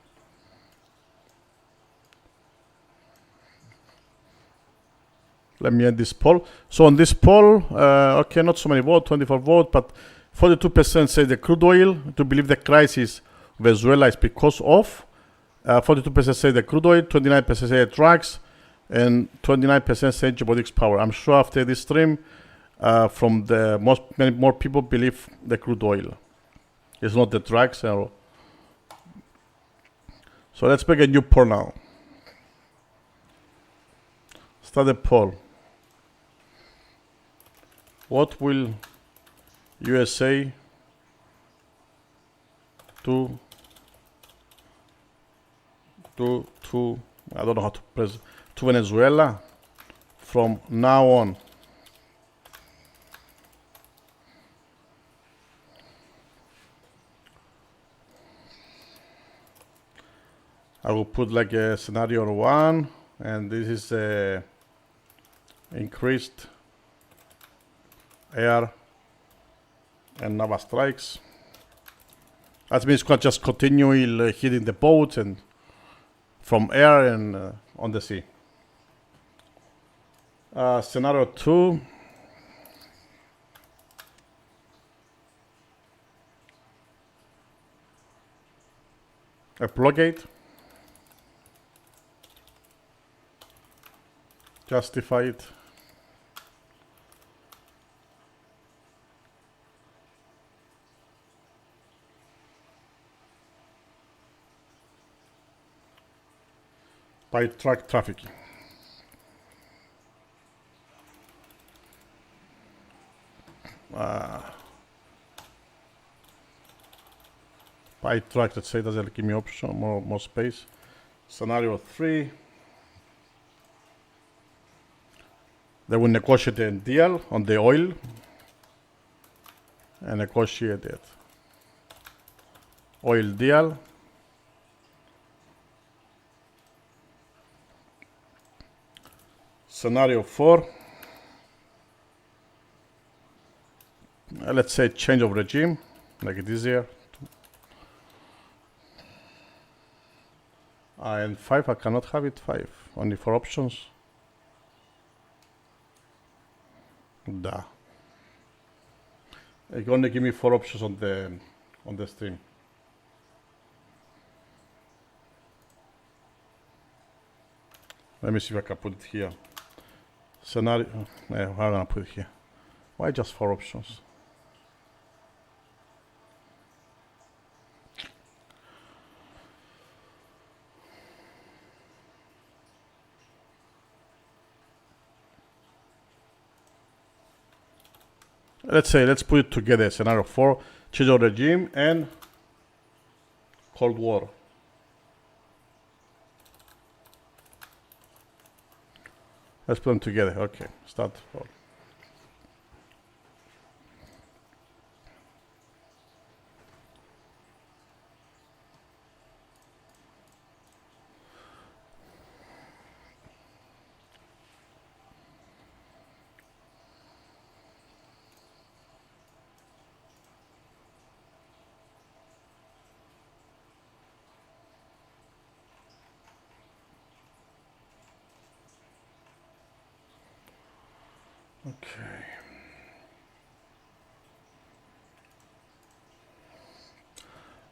Let me end this poll. So on this poll, okay, not so many votes, 24 votes, but 42% say the crude oil, to believe the crisis Venezuela is because of. 42% say the crude oil, 29% say the drugs, and 29% say geopolitics power. I'm sure after this stream, many more people believe the crude oil. It's not the drugs. So let's make a new poll now. Start the poll. What will USA do to, I don't know how to press, to Venezuela from now on? I will put like a scenario 1, and this is increased air and naval strikes. That means just continually hitting the boats and from air and on the sea. Scenario 2. A blockade. Justified. By truck trafficking. By truck, let's say, doesn't give me option, more space. Scenario 3. They will negotiate a deal on the oil and negotiate it. Oil deal. Scenario 4. Let's say change of regime, like it is here. And 5, I cannot have it 5, only 4 options. Da. It only give me 4 options on the stream. Let me see if I can put it here. Scenario, how am I gonna put it here? Why just 4 options? Let's put it together. Scenario 4, change of regime and Cold War. Let's put them together. Okay, start. Okay.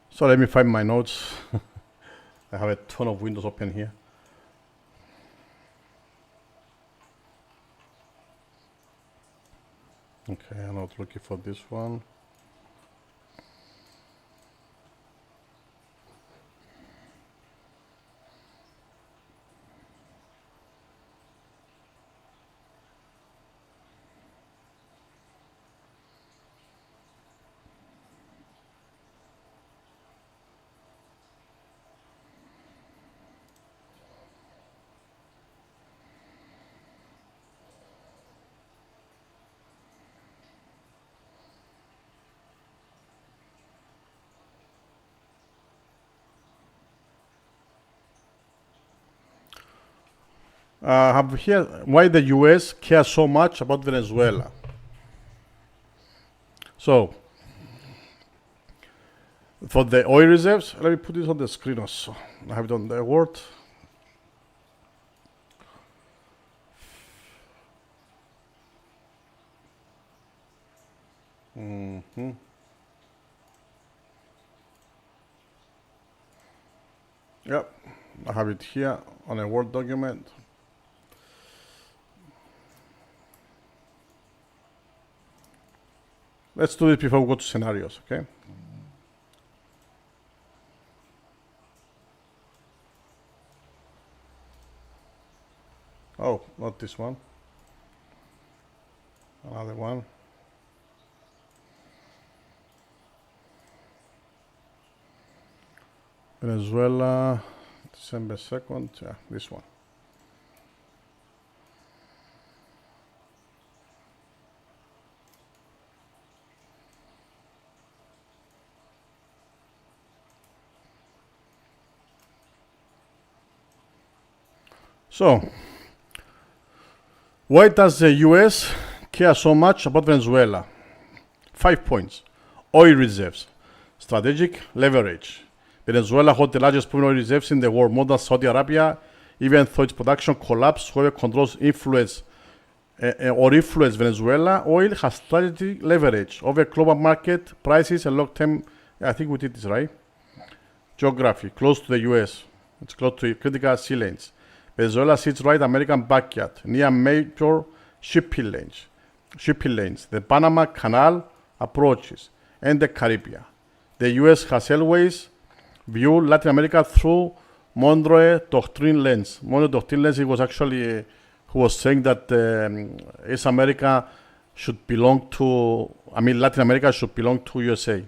So let me find my notes. I have a ton of windows open here. Okay, I'm not looking for this one. Have here why the US cares so much about Venezuela. So for the oil reserves, let me put this on the screen also. I have it on the Word. Yep, I have it here on a Word document. Let's do it before we go to scenarios, okay? Oh, not this one. Another one. Venezuela, December 2nd. Yeah, this one. So, why does the US care so much about Venezuela? 5 points. Oil reserves, strategic leverage. Venezuela holds the largest proven oil reserves in the world, more than Saudi Arabia. Even though its production collapsed, whoever controls influence Venezuela oil has strategic leverage over global market prices and long-term. I think we did this right. Geography, close to the US. It's close to critical sea lanes. Venezuela sits right American backyard, near major shipping lanes. The Panama Canal approaches, and the Caribbean. The US has always viewed Latin America through Monroe Doctrine lens. Monroe Doctrine lens, it was actually who was saying that East America should belong to, Latin America should belong to USA.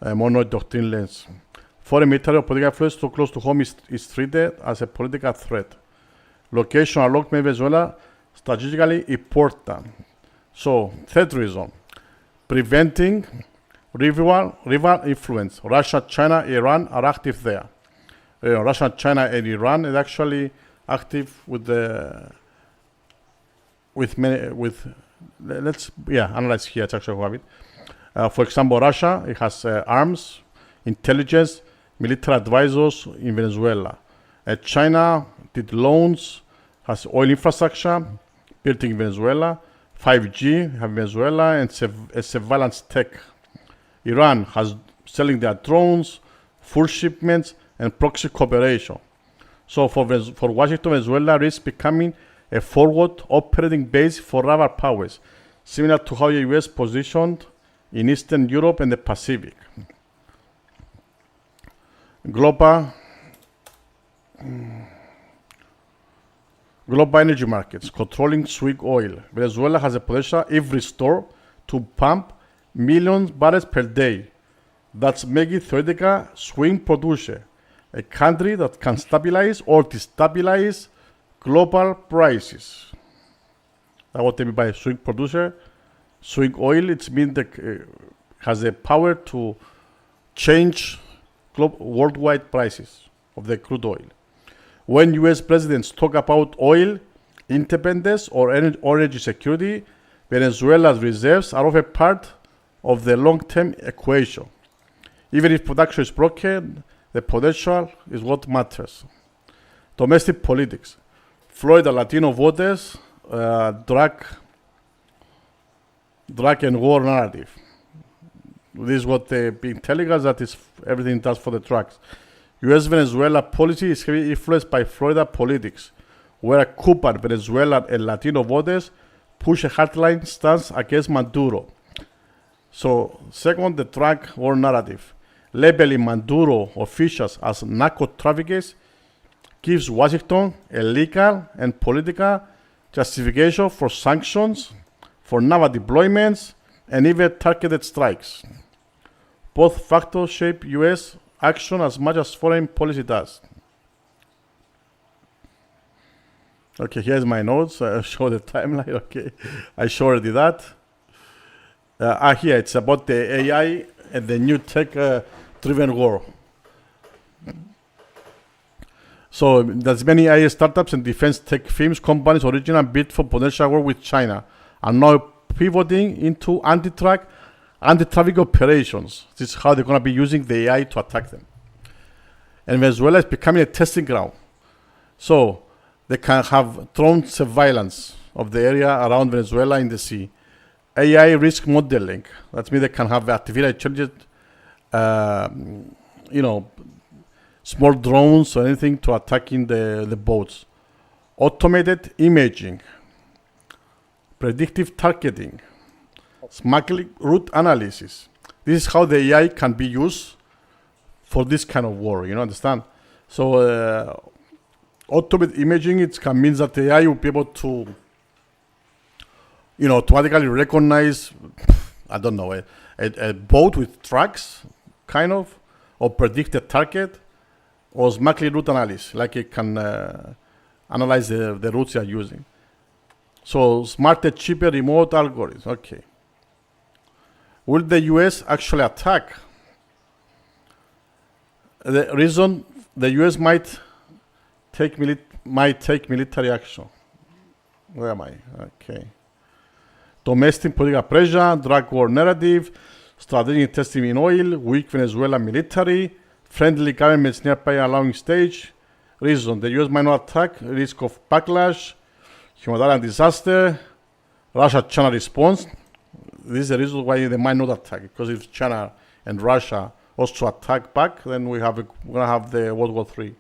Monroe Doctrine lens. Foreign military or political influence too close to home is treated as a political threat. Location along Venezuela strategically important. So, third reason, preventing rival influence. Russia, China, Iran are active there. Russia, China, and Iran is actually active let's analyze here. It's actually have it. For example, Russia, it has arms, intelligence, military advisors in Venezuela. China did loans, has oil infrastructure built in Venezuela, 5G have Venezuela, and surveillance tech. Iran has selling their drones, full shipments, and proxy cooperation. So for Washington, Venezuela risks becoming a forward operating base for rival powers, similar to how the US positioned in Eastern Europe and the Pacific. Global energy markets, controlling swing oil. Venezuela has a potential, if restored, to pump millions barrels per day. That's making theoretical swing producer, a country that can stabilize or destabilize global prices. That's what they mean by swing producer. Swing oil, it means that has the power to change worldwide prices of the crude oil. When US presidents talk about oil independence or energy security, Venezuela's reserves are often part of the long-term equation. Even if production is broken, the potential is what matters. Domestic politics. Florida Latino voters drag and war narrative. This is what they've been telling us, that is everything does for the drugs. US-Venezuela policy is heavily influenced by Florida politics, where Cuban, Venezuelan, and Latino voters push a hardline stance against Maduro. So, second, the drug war narrative. Labeling Maduro officials as narco traffickers gives Washington a legal and political justification for sanctions, for naval deployments, and even targeted strikes. Both factors shape US action as much as foreign policy does. Okay, here's my notes. I show the timeline. Okay, I showed that. Here it's about the AI and the new tech-driven war. So there's many AI startups and defense tech firms, companies originally built for potential war with China, are now pivoting into anti-traffic operations. This is how they're going to be using the AI to attack them. And Venezuela is becoming a testing ground. So they can have drone surveillance of the area around Venezuela in the sea. AI risk modeling. That means they can have artificial intelligence, small drones or anything to attacking the boats. Automated imaging, predictive targeting, smuggling route analysis. This is how the AI can be used for this kind of war, understand? So automated imaging, it can mean that the AI will be able to automatically recognize, I don't know, a boat with tracks, kind of, or predict a target, or smuggling route analysis, like it can analyze the routes you are using. So smarter, cheaper remote algorithms. Okay. Will the US actually attack? The reason the US might take might take military action. Where am I? Okay. Domestic political pressure, drug war narrative, strategic testing in oil, weak Venezuelan military, friendly governments nearby allowing stage. Reason: the US might not attack, risk of backlash, humanitarian disaster, Russia-China response. This is the reason why they might not attack, because if China and Russia also attack back, then we're gonna have the World War III.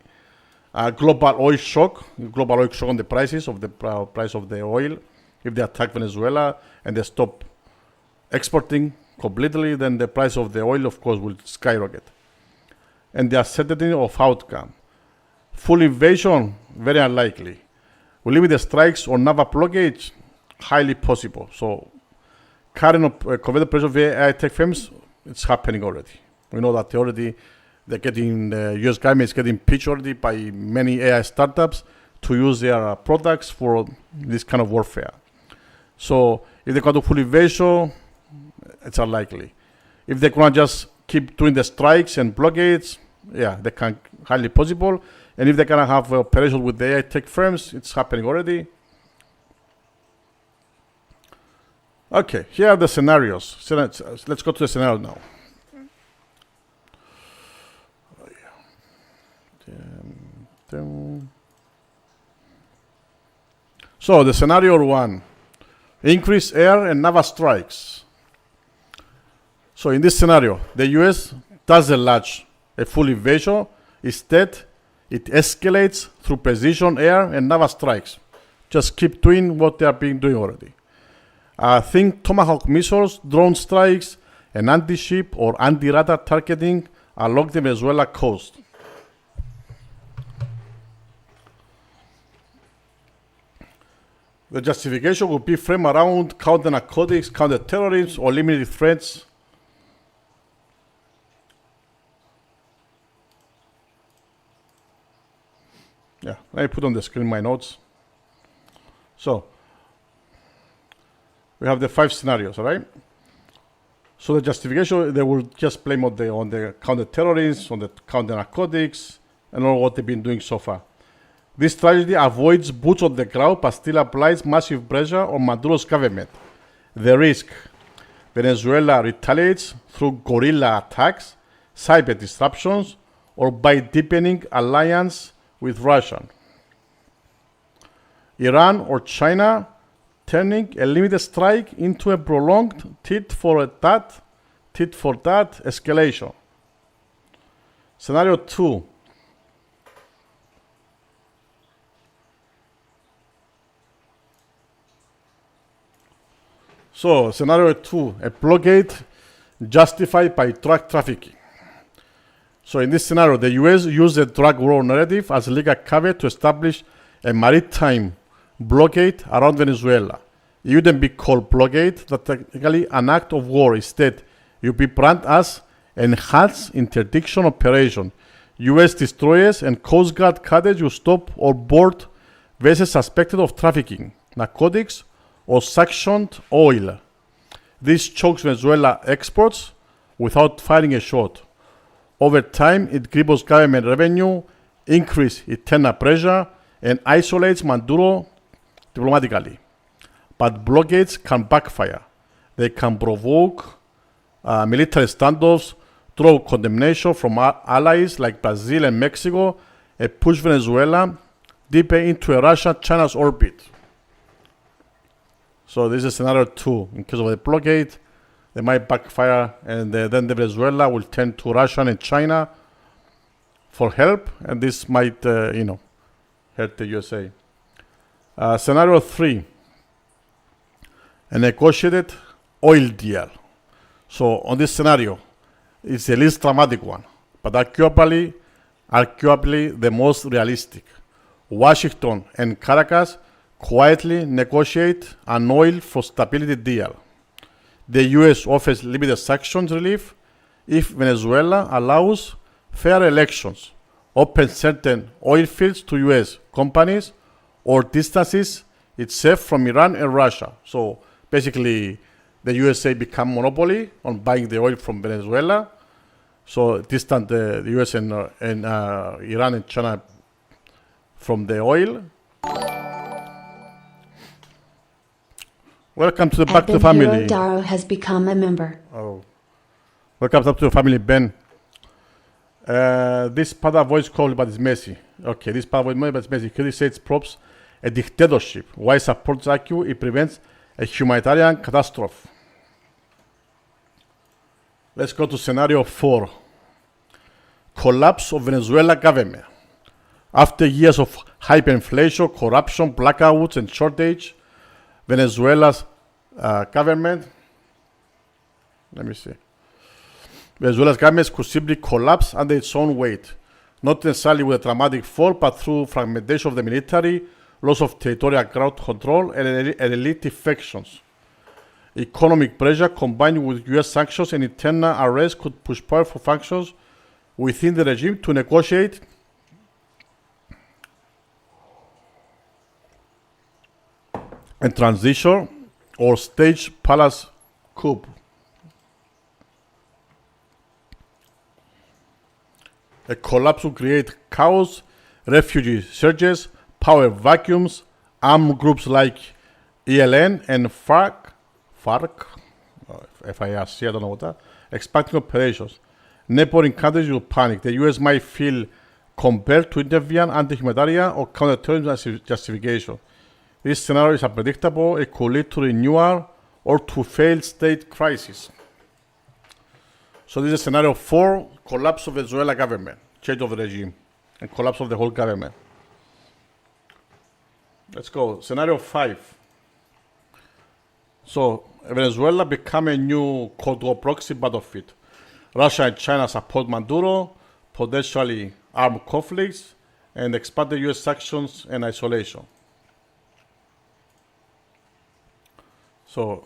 Global oil shock on the prices of the price of the oil. If they attack Venezuela and they stop exporting completely, then the price of the oil, of course, will skyrocket. And the uncertainty of outcome. Full invasion, very unlikely. Will it be the strikes or naval blockage? Highly possible. So, current converted pressure of AI tech firms, it's happening already. We know that the US government is getting pitched already by many AI startups to use their products for this kind of warfare. So, if they go to full invasion, it's unlikely. If they're going to just keep doing the strikes and blockades, yeah, they can, highly possible. And if they're going to have operations with the AI tech firms, it's happening already. Okay, here are the scenarios. So let's go to the scenario now. So the scenario 1, increase air and naval strikes. So in this scenario, the US doesn't launch a full invasion. Instead, it escalates through precision air and naval strikes. Just keep doing what they are doing already. Think Tomahawk missiles, drone strikes, and anti-ship or anti-radar targeting along the Venezuela coast. The justification would be framed around counter-narcotics, counter-terrorism, or limited threats. Yeah, I put on the screen my notes. So, we have the 5 scenarios, all right? So the justification, they will just blame on the counter-terrorism, on the counter-narcotics, and all what they've been doing so far. This strategy avoids boots on the ground, but still applies massive pressure on Maduro's government. The risk: Venezuela retaliates through guerrilla attacks, cyber disruptions, or by deepening alliance with Russia. Iran or China turning a limited strike into a prolonged tit for tat escalation. Scenario 2. So, scenario 2, a blockade justified by drug trafficking. So, in this scenario, the US used the drug war narrative as legal cover to establish a maritime blockade around Venezuela. It wouldn't be called blockade, that's technically an act of war. Instead, it would be branded as enhanced interdiction operation. US destroyers and Coast Guard cadets will stop or board vessels suspected of trafficking, narcotics, or sanctioned oil. This chokes Venezuela exports without firing a shot. Over time, it cripples government revenue, increases internal pressure, and isolates Maduro diplomatically. But blockades can backfire. They can provoke military standoffs, draw condemnation from allies like Brazil and Mexico, and push Venezuela deeper into a Russia-China's orbit. So this is scenario 2. In case of the blockade, they might backfire, and then Venezuela will turn to Russia and China for help, and this might, hurt the USA. Scenario 3, a negotiated oil deal. So on this scenario, it's the least dramatic one, but arguably the most realistic. Washington and Caracas quietly negotiate an oil for stability deal. The US offers limited sanctions relief if Venezuela allows fair elections, opens certain oil fields to US companies, or distances itself from Iran and Russia. So basically, the USA become monopoly on buying the oil from Venezuela. So distant the US and Iran and China from the oil. Welcome to the Back to the Family. Daro has become a member. Oh, welcome to the family, Ben. This part of voice call, but it's messy. Okay, this part of voice, but it's messy. Criticizes props a dictatorship. Why supports IQ? It prevents a humanitarian catastrophe. Let's go to scenario 4. Collapse of Venezuela government. After years of hyperinflation, corruption, blackouts, and shortage, Venezuela's government, Venezuela's government could simply collapse under its own weight, not necessarily with a dramatic fall, but through fragmentation of the military, loss of territorial ground control, and elite defections. Economic pressure combined with US sanctions and internal arrest could push powerful factions within the regime to negotiate a transition or stage palace coup. A collapse will create chaos, refugee surges, power vacuums, armed groups like ELN and FARC, FIRC, I don't know what that, expanding operations. Neighboring countries will panic. The US might feel compelled to intervene under humanitarian or counterterrorism justification. This scenario is unpredictable. It could lead to renewal or to failed state crisis. So this is scenario 4, collapse of Venezuela government, change of the regime, and collapse of the whole government. Let's go. Scenario 5. So Venezuela become a new Cold War proxy battlefield. Russia and China support Maduro, potentially armed conflicts, and expand the US sanctions and isolation. So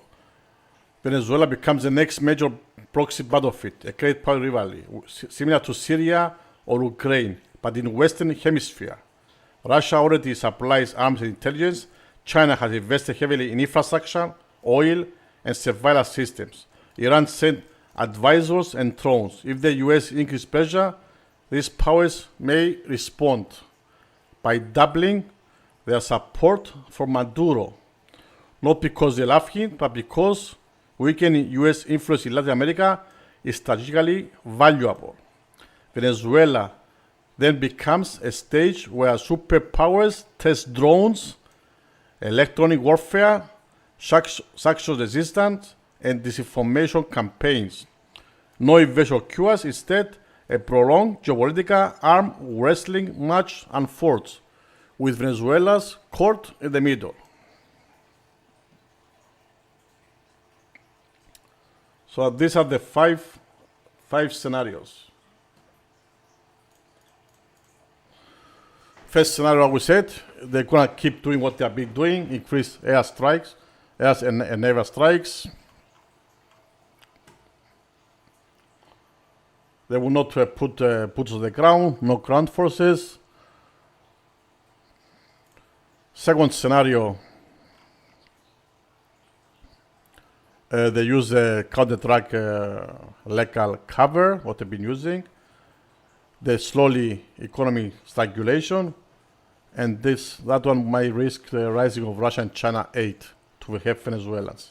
Venezuela becomes the next major proxy battlefield, a great power rivalry, similar to Syria or Ukraine, but in Western Hemisphere. Russia already supplies arms and intelligence. China has invested heavily in infrastructure, oil, and surveillance systems. Iran sent advisors and drones. If the US increases pressure, these powers may respond by doubling their support for Maduro, not because they love him, but because weakening US influence in Latin America is strategically valuable. Venezuela then becomes a stage where superpowers test drones, electronic warfare, sanction resistance, and disinformation campaigns. No invasion occurs, instead, a prolonged geopolitical arm wrestling match unfolds, with Venezuela's court in the middle. So these are the five scenarios. First scenario, we said, they're gonna keep doing what they've been doing, increase air strikes, air and naval strikes. They will not put boots on the ground, no ground forces. Second scenario, they use a counter-track legal cover, what they've been using. They slowly economy stagflation, and that one might risk the rising of Russia and China aid to help Venezuelans.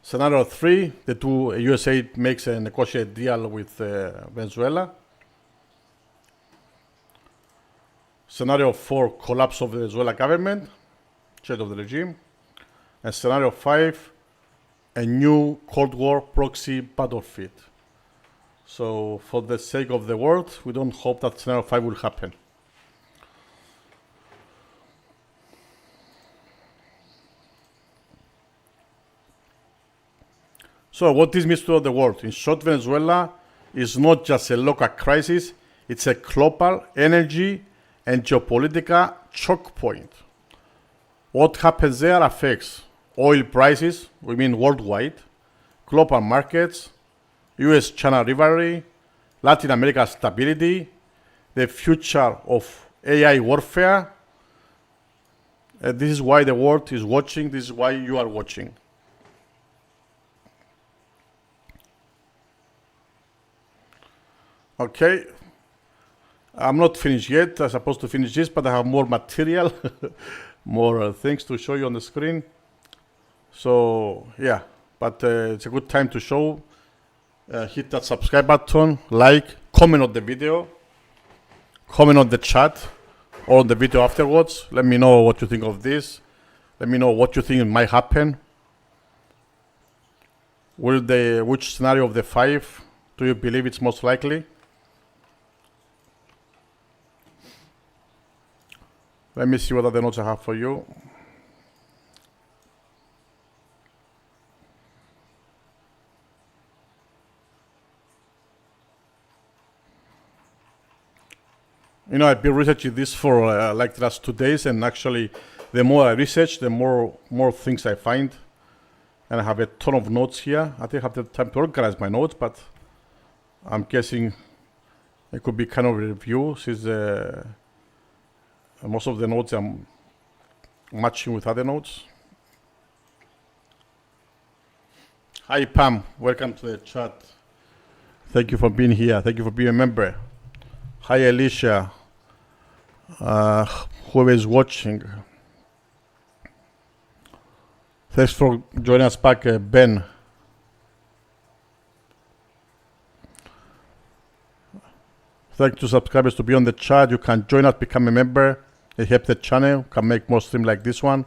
Scenario 3, the two USA makes a negotiated deal with Venezuela. Scenario 4, collapse of the Venezuela government, change of the regime. And scenario 5, a new Cold War proxy battlefield. So for the sake of the world, we don't hope that scenario 5 will happen. So what this means to the world? In short, Venezuela is not just a local crisis, it's a global energy and geopolitical choke point. What happens there affects oil prices, we mean worldwide, global markets, US-China rivalry, Latin America stability, the future of AI warfare. This is why the world is watching, this is why you are watching. Okay, I'm not finished yet. I'm supposed to finish this, but I have more material, more things to show you on the screen. So yeah, but it's a good time to show. Hit that subscribe button, like, comment on the video, comment on the chat or on the video afterwards. Let me know what you think of this. Let me know what you think might happen. Which scenario of the 5 do you believe it's most likely? Let me see what other notes I have for you. You know, I've been researching this for like the last 2 days, and actually, the more I research, the more things I find. And I have a ton of notes here. I think I have the time to organize my notes, but I'm guessing it could be kind of a review, since most of the notes I'm matching with other notes. Hi Pam, welcome to the chat. Thank you for being here. Thank you for being a member. Hi Alicia, whoever is watching. Thanks for joining us back, Ben. Thank you subscribers to be on the chat. You can join us, become a member. It helps the channel, can make more streams like this one.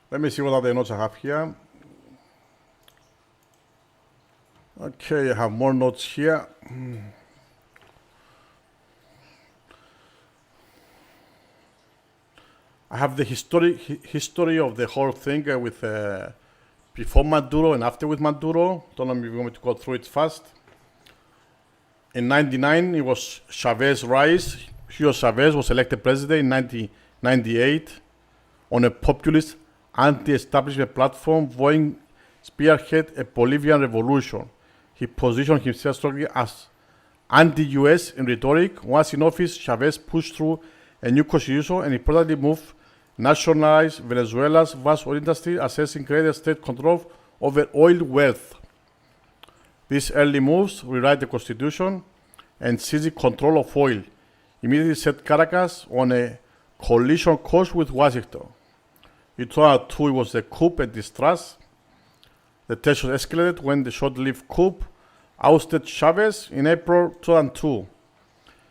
Let me see what other notes I have here. Okay, I have more notes here. I have the history of the whole thing with before Maduro and after with Maduro. Don't know if you want me to go through it fast. In 1999, it was Chavez's rise. Hugo Chavez was elected president in 1998 on a populist anti-establishment platform, vowing spearhead a Bolivian revolution. He positioned himself strongly as anti-US in rhetoric. Once in office, Chavez pushed through a new constitution and importantly moved nationalize Venezuela's vast oil industry, assessing greater state control over oil wealth. These early moves rewrite the constitution and seizing control of oil immediately set Caracas on a collision course with Washington. In 2002, it was a coup and distrust. The tension escalated when the short-lived coup ousted Chavez in April 2002.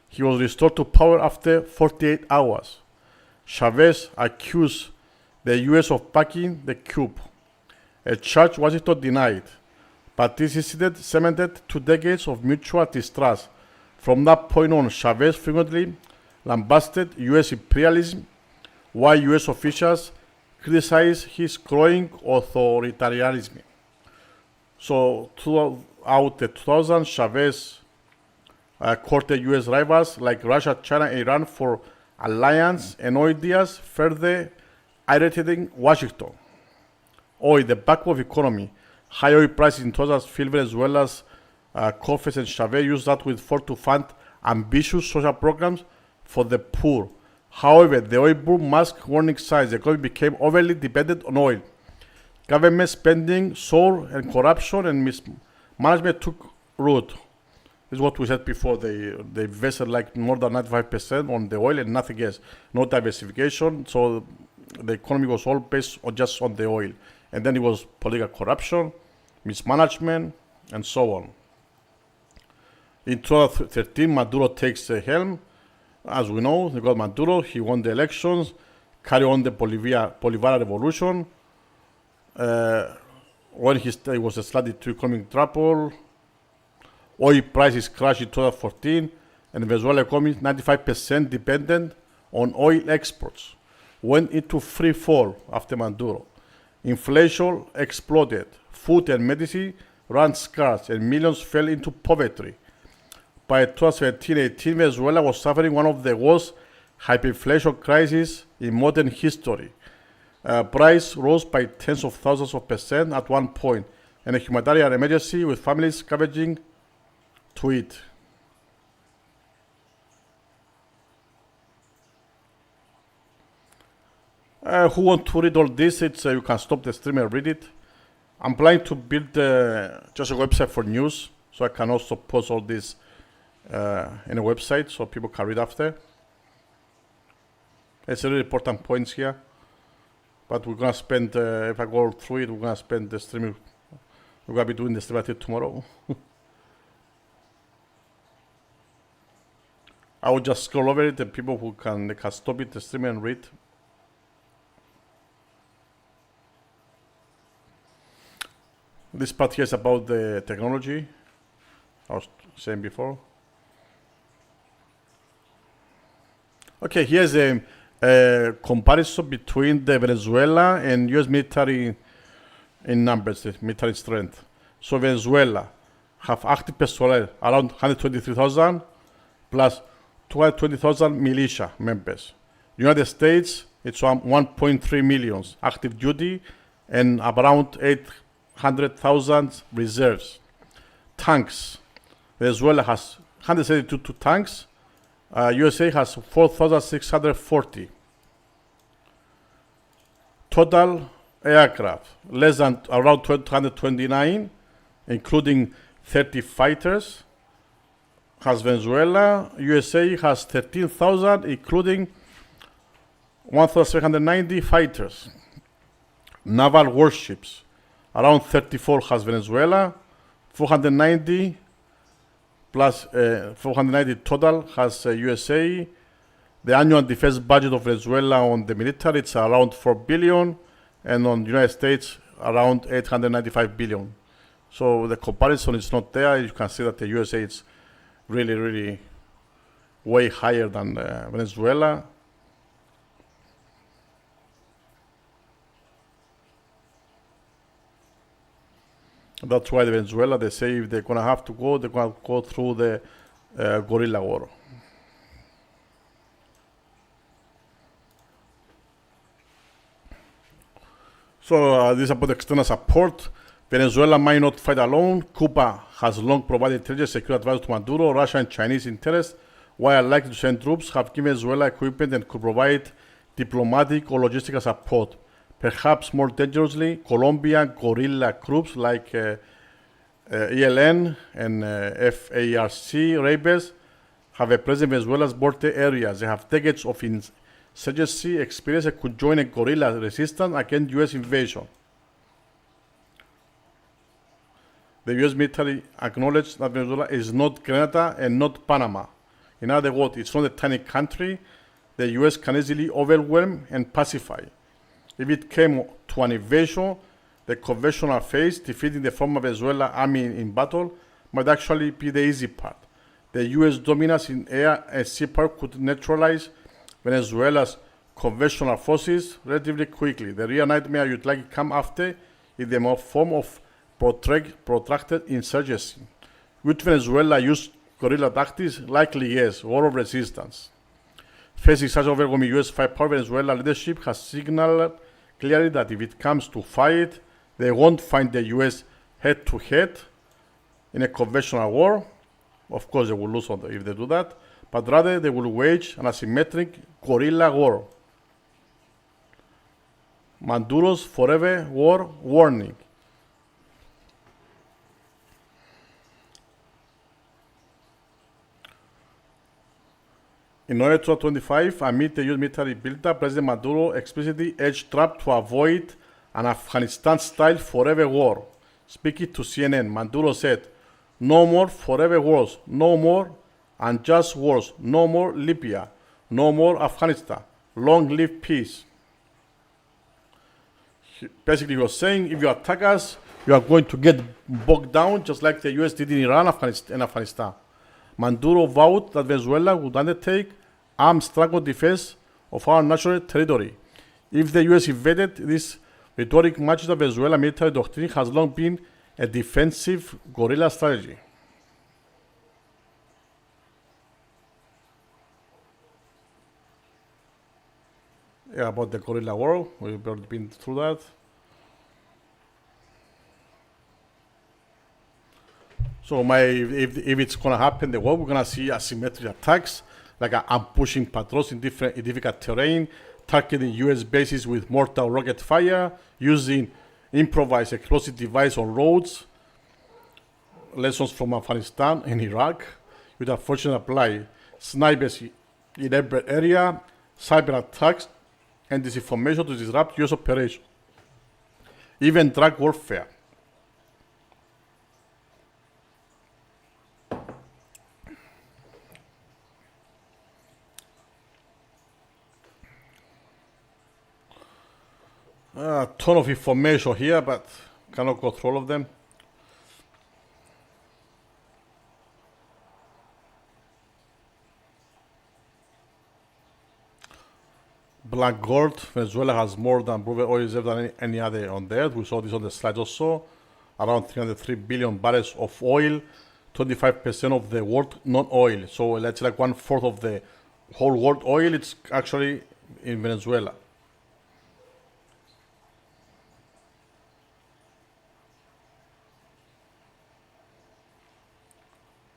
He was restored to power after 48 hours. Chavez accused the U.S. of backing the coup, a charge Washington denied. But this incident cemented 2 decades of mutual distrust. From that point on, Chavez frequently lambasted U.S. imperialism, while U.S. officials criticized his growing authoritarianism. So throughout the 2000s, Chavez courted U.S. rivals like Russia, China, and Iran for alliance and ideas, further irritating Washington. Oil, the backbone of economy. High oil prices in 2000s filled Venezuela's coffers, and Chavez used that with force to fund ambitious social programs for the poor. However, the oil boom masked warning signs. The economy became overly dependent on oil. Government spending soared, and corruption and mismanagement took root. This is what we said before. They invested like more than 95% on the oil and nothing else. No diversification. So the economy was all based on just on the oil. And then it was political corruption, mismanagement, and so on. In 2013, Maduro takes the helm. As we know, they got Maduro. He won the elections, carried on the Bolivarian revolution. When he was flooded to economic trouble, oil prices crashed in 2014, and Venezuela economy is 95% dependent on oil exports. Went into free fall after Maduro. Inflation exploded. Food and medicine ran scarce, and millions fell into poverty. By 2017-18, Venezuela was suffering one of the worst hyperinflation crises in modern history. Price rose by tens of thousands of percent at one point, and a humanitarian emergency with families scavenging to eat. Who want to read all this? You can stop the stream and read it. I'm planning to build just a website for news, so I can also post all this in a website so people can read after. It's a really important points here, but we're gonna spend. If I go through it, we're gonna spend the stream. We're gonna be doing the stream until tomorrow. I will just scroll over it, and people who can stop it, the stream and read. This part here is about the technology I was saying before. Okay, here's a comparison between the Venezuela and US military in numbers, the military strength. So Venezuela have active personnel around 123,000 plus 220,000 militia members. United States, it's 1.3 million active duty and around 800,000 reserves. Tanks, Venezuela has 172 tanks. USA has 4,640. Total aircraft, less than around 229, including 30 fighters. Has Venezuela. USA has 13,000, including 1,790 fighters. Naval warships, around 34 has Venezuela. 490 plus 490 total has USA. The annual defense budget of Venezuela on the military, it's around 4 billion, and on the United States, around 895 billion. So the comparison is not there. You can see that the USA is really, really way higher than Venezuela. That's why the Venezuela, they say if they're gonna have to go, they're gonna go through the guerrilla war. So this is about external support. Venezuela might not fight alone. Cuba has long provided intelligence security advice to Maduro. Russia and Chinese interests, while likely to send troops, have given Venezuela equipment and could provide diplomatic or logistical support. Perhaps more dangerously, Colombian guerrilla groups like ELN and FARC rebels have a presence in Venezuela's border areas. They have decades of insurgency experience and could join a guerrilla resistance against U.S. invasion. The U.S. military acknowledged that Venezuela is not Grenada and not Panama. In other words, it's not a tiny country the U.S. can easily overwhelm and pacify. If it came to an invasion, the conventional phase, defeating the former Venezuela army in battle, might actually be the easy part. The U.S. dominance in air and sea power could neutralize Venezuela's conventional forces relatively quickly. The real nightmare you'd like to come after is the form of protracted insurgency. Would Venezuela use guerrilla tactics? Likely yes, war of resistance. Facing such overwhelming U.S. firepower, Venezuela leadership has signaled clearly that if it comes to fight, they won't find the U.S. head-to-head in a conventional war. Of course, they will lose if they do that, but rather they will wage an asymmetric guerrilla war. Maduro's forever war warning. In November 2025, amid the U.S. military buildup, President Maduro explicitly urged Trump to avoid an Afghanistan-style forever war. Speaking to CNN, Maduro said, "No more forever wars, no more unjust wars, no more Libya, no more Afghanistan. Long live peace." Basically, he was saying, if you attack us, you are going to get bogged down, just like the U.S. did in Iran and Afghanistan. Maduro vowed that Venezuela would undertake armed struggle defense of our national territory. If the U.S. invaded, this rhetoric matches the Venezuela military doctrine has long been a defensive guerrilla strategy. Yeah, about the guerrilla war, we've already been through that. So if it's gonna happen, we're gonna see asymmetric attacks, like ambushing patrols in difficult terrain, targeting US bases with mortar rocket fire, using improvised explosive device on roads, lessons from Afghanistan and Iraq, with unfortunately apply snipers in every area, cyber attacks, and disinformation to disrupt US operations, even drug warfare. A ton of information here, but cannot go through all of them. Black gold. Venezuela has more than proven oil reserve than any other on the earth. We saw this on the slide also. Around 303 billion barrels of oil, 25% of the world non-oil. So let's say like 1/4 of the whole world oil. It's actually in Venezuela.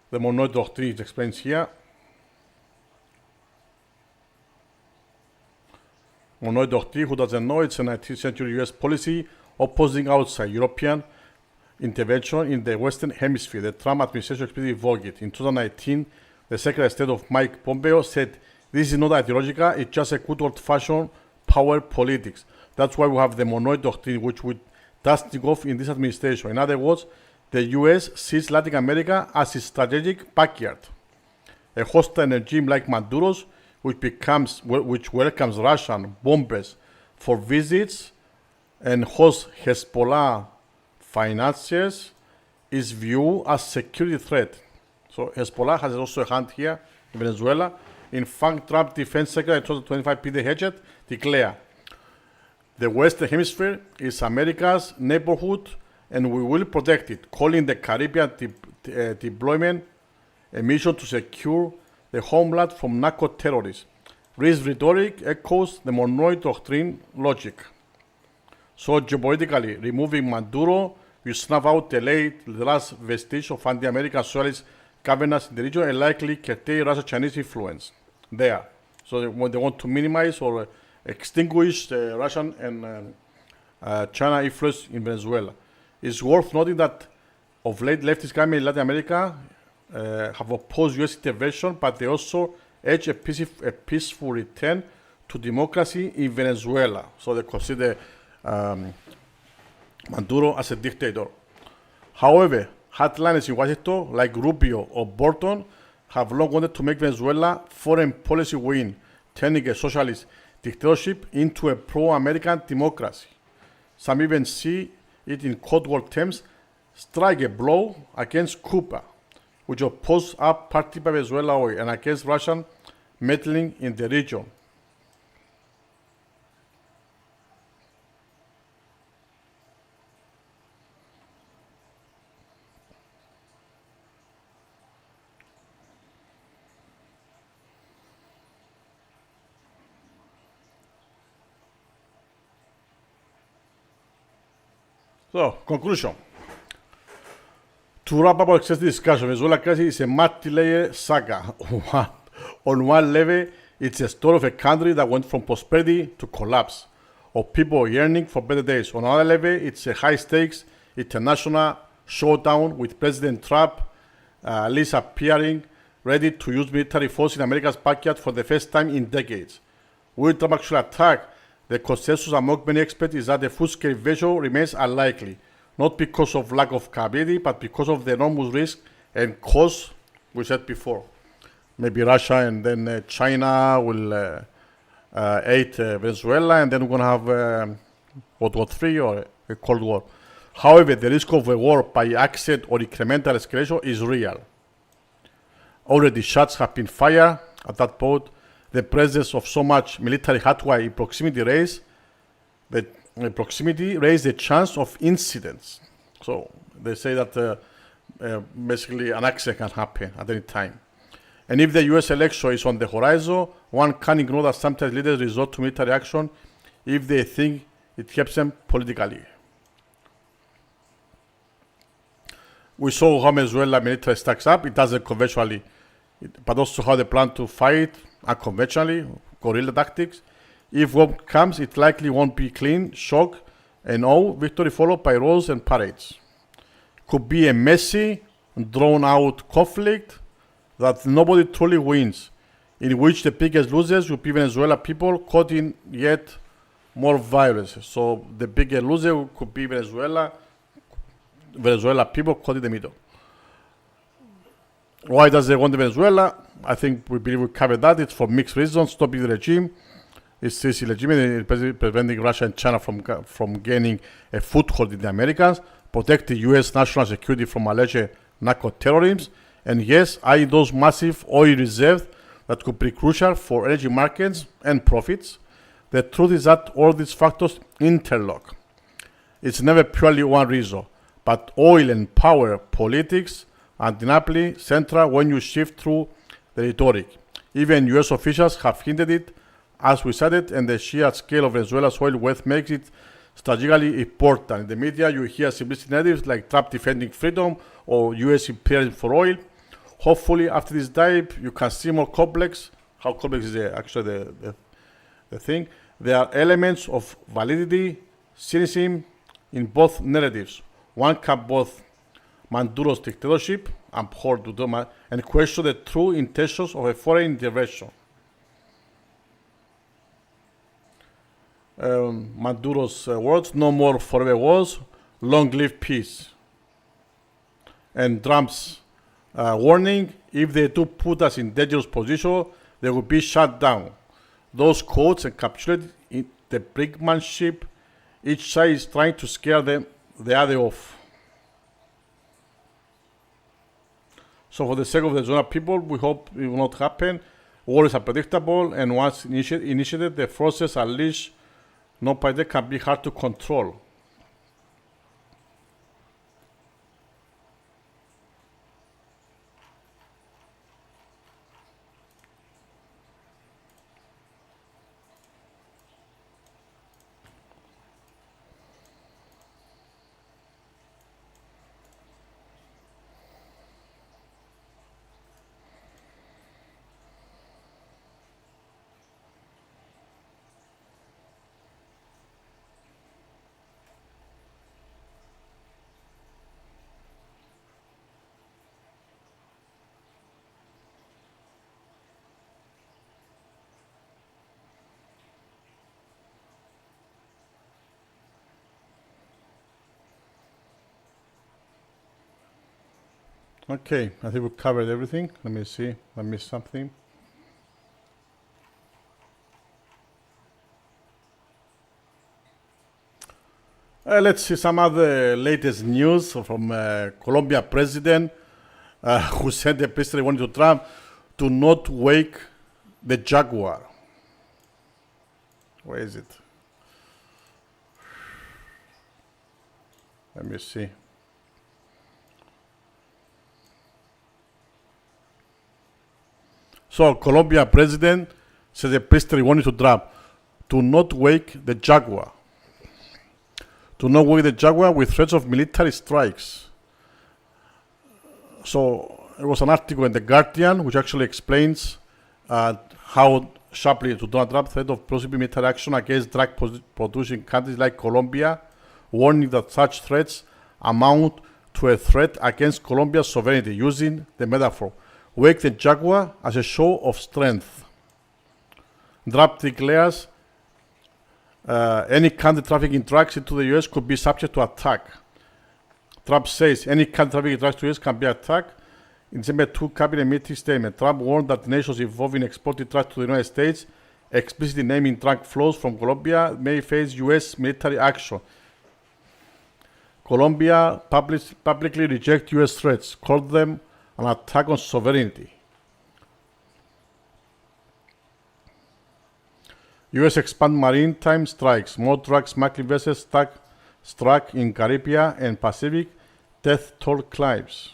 The Monroe Doctrine is explained here. Monroe Doctrine, who doesn't know, it's a 19th century US policy opposing outside European intervention in the Western Hemisphere. The Trump administration explicitly invoked it. In 2019, the Secretary of State of Mike Pompeo said, "This is not ideological, it's just a good old-fashioned power politics." That's why we have the Monroe Doctrine, which would dusting off in this administration. In other words, the US sees Latin America as its strategic backyard. A hostile regime like Maduro's, which welcomes Russian bombers for visits and hosts Hezbollah financiers, is viewed as security threat. So Hezbollah has also a hand here in Venezuela. In fact, Trump Defense Secretary 2025 Peter Hedgett declared, "The Western Hemisphere is America's neighborhood and we will protect it," calling the Caribbean deployment a mission to secure the homeland from narco-terrorists. This rhetoric echoes the Monroe Doctrine logic. So geopolitically, removing Maduro will snuff out the last vestige of anti-American socialist governance in the region and likely curtail Russo-Chinese influence there. So they want to minimize or extinguish the Russian and China influence in Venezuela. It's worth noting that of late, leftist governments in Latin America have opposed U.S. intervention, but they also urge a peaceful return to democracy in Venezuela. So they consider Maduro as a dictator. However, hardliners in Washington, like Rubio or Bolton, have long wanted to make Venezuela foreign policy win, turning a socialist dictatorship into a pro-American democracy. Some even see it in Cold War terms, strike a blow against Cuba, which opposed a party by Venezuela oil, and against Russian meddling in the region. So, conclusion. To wrap up our extensive discussion, Venezuela crisis is a multi-layer saga. On one level, it's a story of a country that went from prosperity to collapse, of people yearning for better days. On another level, it's a high-stakes international showdown with President Trump at least appearing ready to use military force in America's backyard for the first time in decades. Will Trump actually attack? The consensus among many experts is that the full-scale invasion remains unlikely, not because of lack of capability, but because of the enormous risk and cost we said before. Maybe Russia and then China will aid Venezuela, and then we're going to have World War III or a Cold War. However, the risk of a war by accident or incremental escalation is real. Already shots have been fired at that point. The presence of so much military hardware in proximity raised the chance of incidents. So they say that basically an accident can happen at any time. And if the US election is on the horizon, one can ignore that sometimes leaders resort to military action if they think it helps them politically. We saw how Venezuela military stacks up. It doesn't conventionally, but also how they plan to fight unconventionally, guerrilla tactics. If war comes, it likely won't be clean, shock, and awe victory followed by rows and parades. Could be a messy, drawn-out conflict that nobody truly wins, in which the biggest losers will be Venezuela people caught in yet more violence. So the biggest loser could be Venezuela people caught in the middle. Why does they want Venezuela? I think we believe we covered that. It's for mixed reasons. Stopping the regime. It's illegitimate, preventing Russia and China from gaining a foothold in the Americas, protect the U.S. national security from alleged narco-terrorism, and yes, eyeing those massive oil reserves that could be crucial for energy markets and profits. The truth is that all these factors interlock. It's never purely one reason, but oil and power politics are undeniably central when you shift through the rhetoric. Even U.S. officials have hinted it, as we said it, and the sheer scale of Venezuela's oil wealth makes it strategically important. In the media, you hear simplistic narratives like Trump defending freedom or U.S. imperialism for oil. Hopefully, after this dive, you can see more complex. How complex is actually the thing? There are elements of validity, cynicism in both narratives. One can both Maduro's dictatorship and question the true intentions of a foreign intervention. Maduro's words, no more forever wars, long live peace. And Trump's warning, if they do put us in dangerous position, they will be shut down. Those quotes encapsulate the brinkmanship. Each side is trying to scare the other off. So for the sake of the Venezuelan people, we hope it will not happen. War is unpredictable, and once initiated, the forces unleashed no party can be hard to control. Okay, I think we covered everything. Let me see if I missed something. Let's see some other latest news from Colombia president who sent a peaceful warning to Trump to not wake the jaguar. Where is it? Let me see. So, Colombia president says a peaceful warning to Trump to not wake the jaguar. To not wake the jaguar with threats of military strikes. So, there was an article in The Guardian which actually explains how sharply to Donald Trump threat of possible military action against drug producing countries like Colombia, warning that such threats amount to a threat against Colombia's sovereignty, using the metaphor wake the jaguar as a show of strength. Trump declares any country trafficking drugs into the U.S. could be subject to attack. Trump says any country trafficking drugs to the U.S. can be attacked. In December 2 cabinet meeting statement, Trump warned that nations involved in exporting drugs to the United States, explicitly naming drug flows from Colombia, may face U.S. military action. Colombia publicly rejected U.S. threats, called them an attack on sovereignty. U.S. expand maritime strikes. More drug smuggling vessels struck in Caribbean and Pacific. Death toll climbs.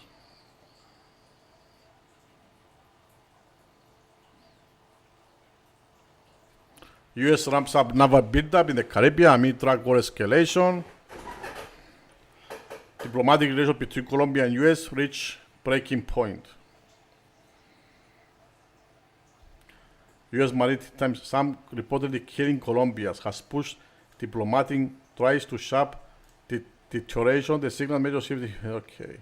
U.S. ramps up naval buildup in the Caribbean amid drug war escalation. Diplomatic relations between Colombia and U.S. reach breaking point. U.S. maritime some reportedly killing Colombians has pushed diplomatic tries to sharp deterioration. The signal major shift. Okay.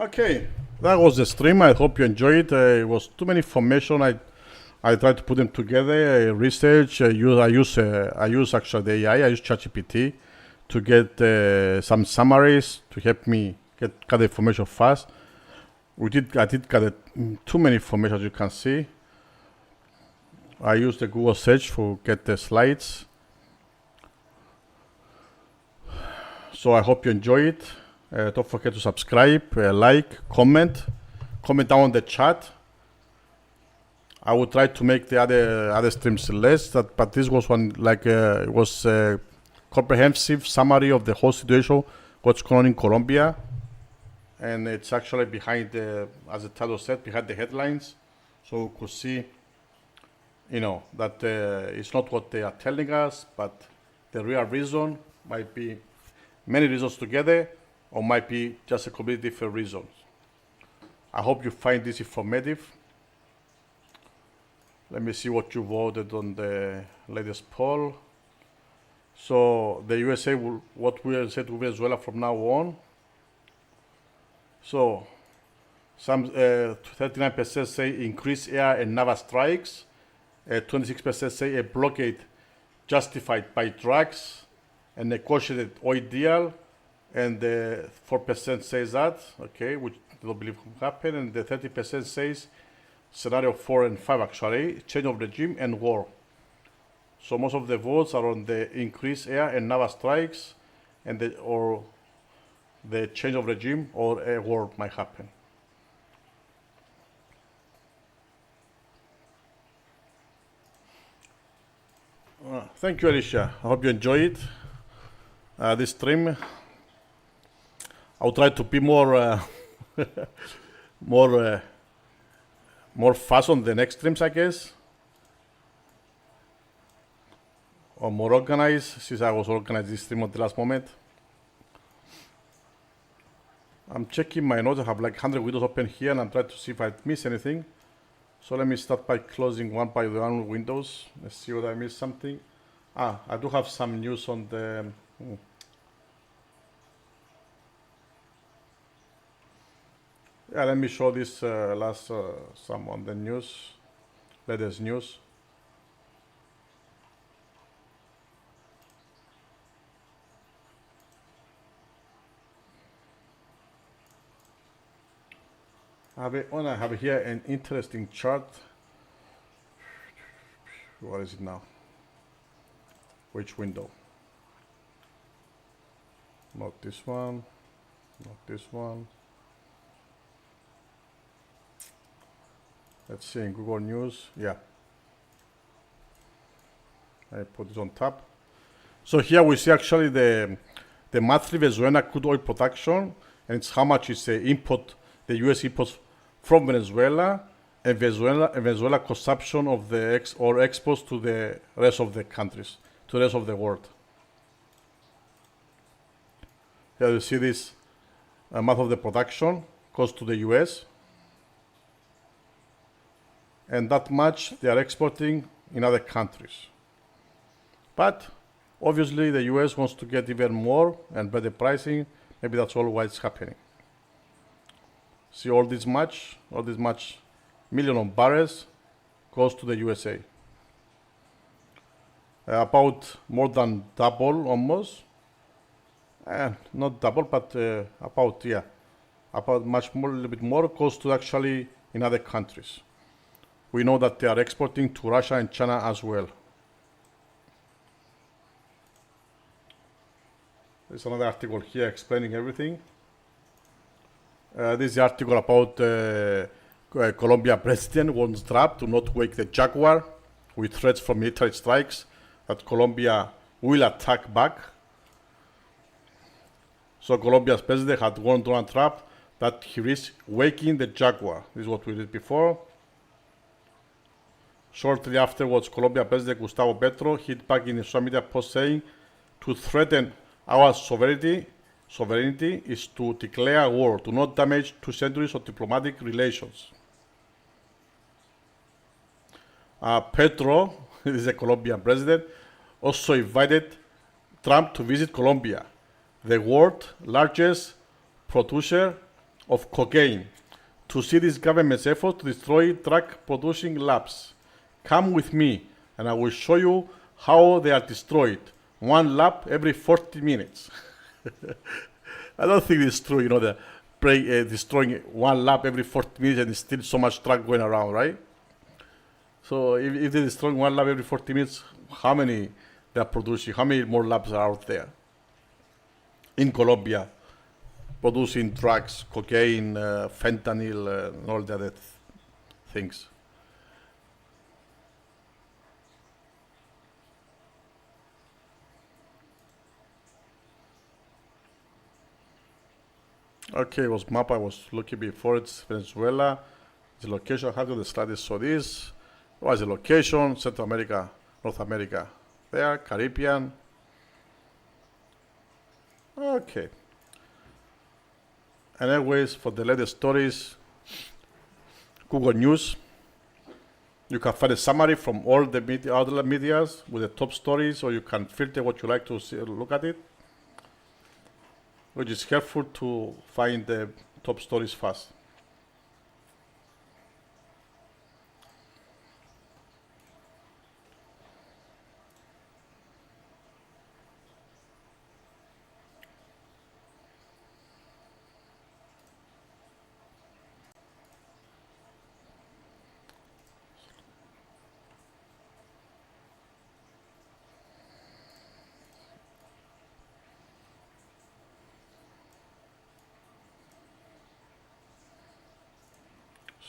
Okay, that was the stream. I hope you enjoyed it. It was too many information. I tried to put them together. Research. I use actually the AI. I use ChatGPT to get some summaries to help me gather information fast. I did gather too many information, as you can see. I used the Google search to get the slides. So I hope you enjoy it. Don't forget to subscribe, like, comment down in the chat. I will try to make the other streams less, but this was one it was a comprehensive summary of the whole situation, what's going on in Colombia, and it's actually behind as the title said, behind the headlines, so we could see, that it's not what they are telling us, but the real reason might be many reasons together, or might be just a completely different reason. I hope you find this informative. Let me see what you voted on the latest poll. So the USA what we will say to Venezuela from now on. So some 39% say increase air and naval strikes. 26% say a blockade justified by drugs and negotiated oil deal. And 4% says that, okay, which they don't believe will happen. And the 30% says scenario 4 and 5 actually, change of regime and war. So most of the votes are on the increased air and naval strikes and the change of regime or a war might happen. Thank you, Alicia. I hope you enjoy it. This stream. I'll try to be more more fast on the next streams, I guess, or more organized, since I was organized this stream at the last moment. I'm checking my notes. I have like 100 windows open here, and I'm trying to see if I missed anything. So let me start by closing one by one windows. Let's see whether I missed something. I do have some news on the. Yeah, let me show this last some on the news, latest news. I have here an interesting chart. What is it now? Which window? Not this one, not this one. Let's see in Google News. Yeah. I put it on top. So here we see actually the monthly Venezuelan crude oil production, and it's how much is the US imports from Venezuela, and Venezuela consumption of the exports to the rest of the countries, to the rest of the world. Here you see this month of the production goes to the US. And that much they are exporting in other countries. But obviously the US wants to get even more and better pricing. Maybe that's all why it's happening. See all this much million of barrels goes to the USA. About more than double almost. Not double, but about much more, a little bit more goes to actually in other countries. We know that they are exporting to Russia and China as well. There's another article here explaining everything. This is the article about Colombia president warns Trump to not wake the jaguar with threats from military strikes that Colombia will attack back. So Colombia's president had warned Donald Trump that he risks waking the jaguar. This is what we did before. Shortly afterwards, Colombia President Gustavo Petro hit back in a social media post saying, to threaten our sovereignty is to declare war, to not damage 2 centuries of diplomatic relations. Petro, this is a Colombian president, also invited Trump to visit Colombia, the world's largest producer of cocaine, to see this government's effort to destroy drug-producing labs. Come with me, and I will show you how they are destroyed. 1 lab every 40 minutes. I don't think it's true, destroying 1 lab every 40 minutes and there's still so much drug going around, right? So if they're destroying 1 lab every 40 minutes, how many they're producing? How many more labs are out there in Colombia producing drugs, cocaine, fentanyl, and all the other things? Okay, it was map I was looking before. It's Venezuela. The location, how do the slides show this? What is the location? Central America, North America. There, Caribbean. Okay. And anyways, for the latest stories, Google News. You can find a summary from all the other medias with the top stories, or you can filter what you like to see, look at it, which is helpful to find the top stories fast.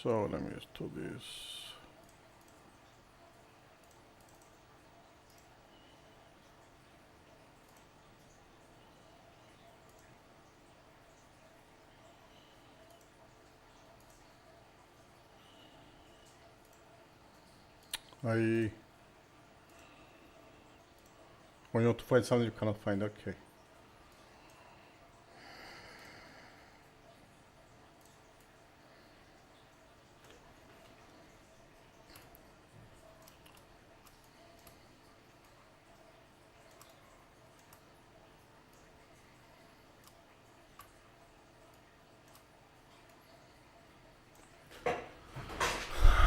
So let me just do this. When you want to find something you cannot find, okay.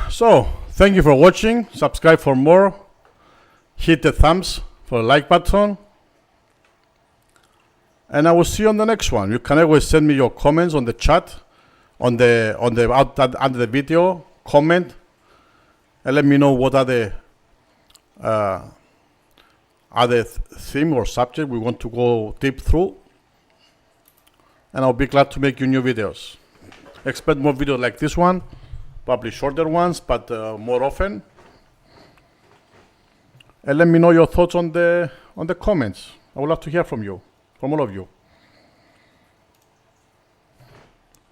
So, thank you for watching. Subscribe for more. Hit the thumbs for the like button. And I will see you on the next one. You can always send me your comments on the chat, under the video, comment, and let me know what are the other theme or subject we want to go deep through. And I'll be glad to make you new videos. Expect more videos like this one. Probably shorter ones, but more often. And let me know your thoughts on the comments. I would love to hear from you, from all of you.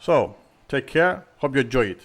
So, take care. Hope you enjoy it.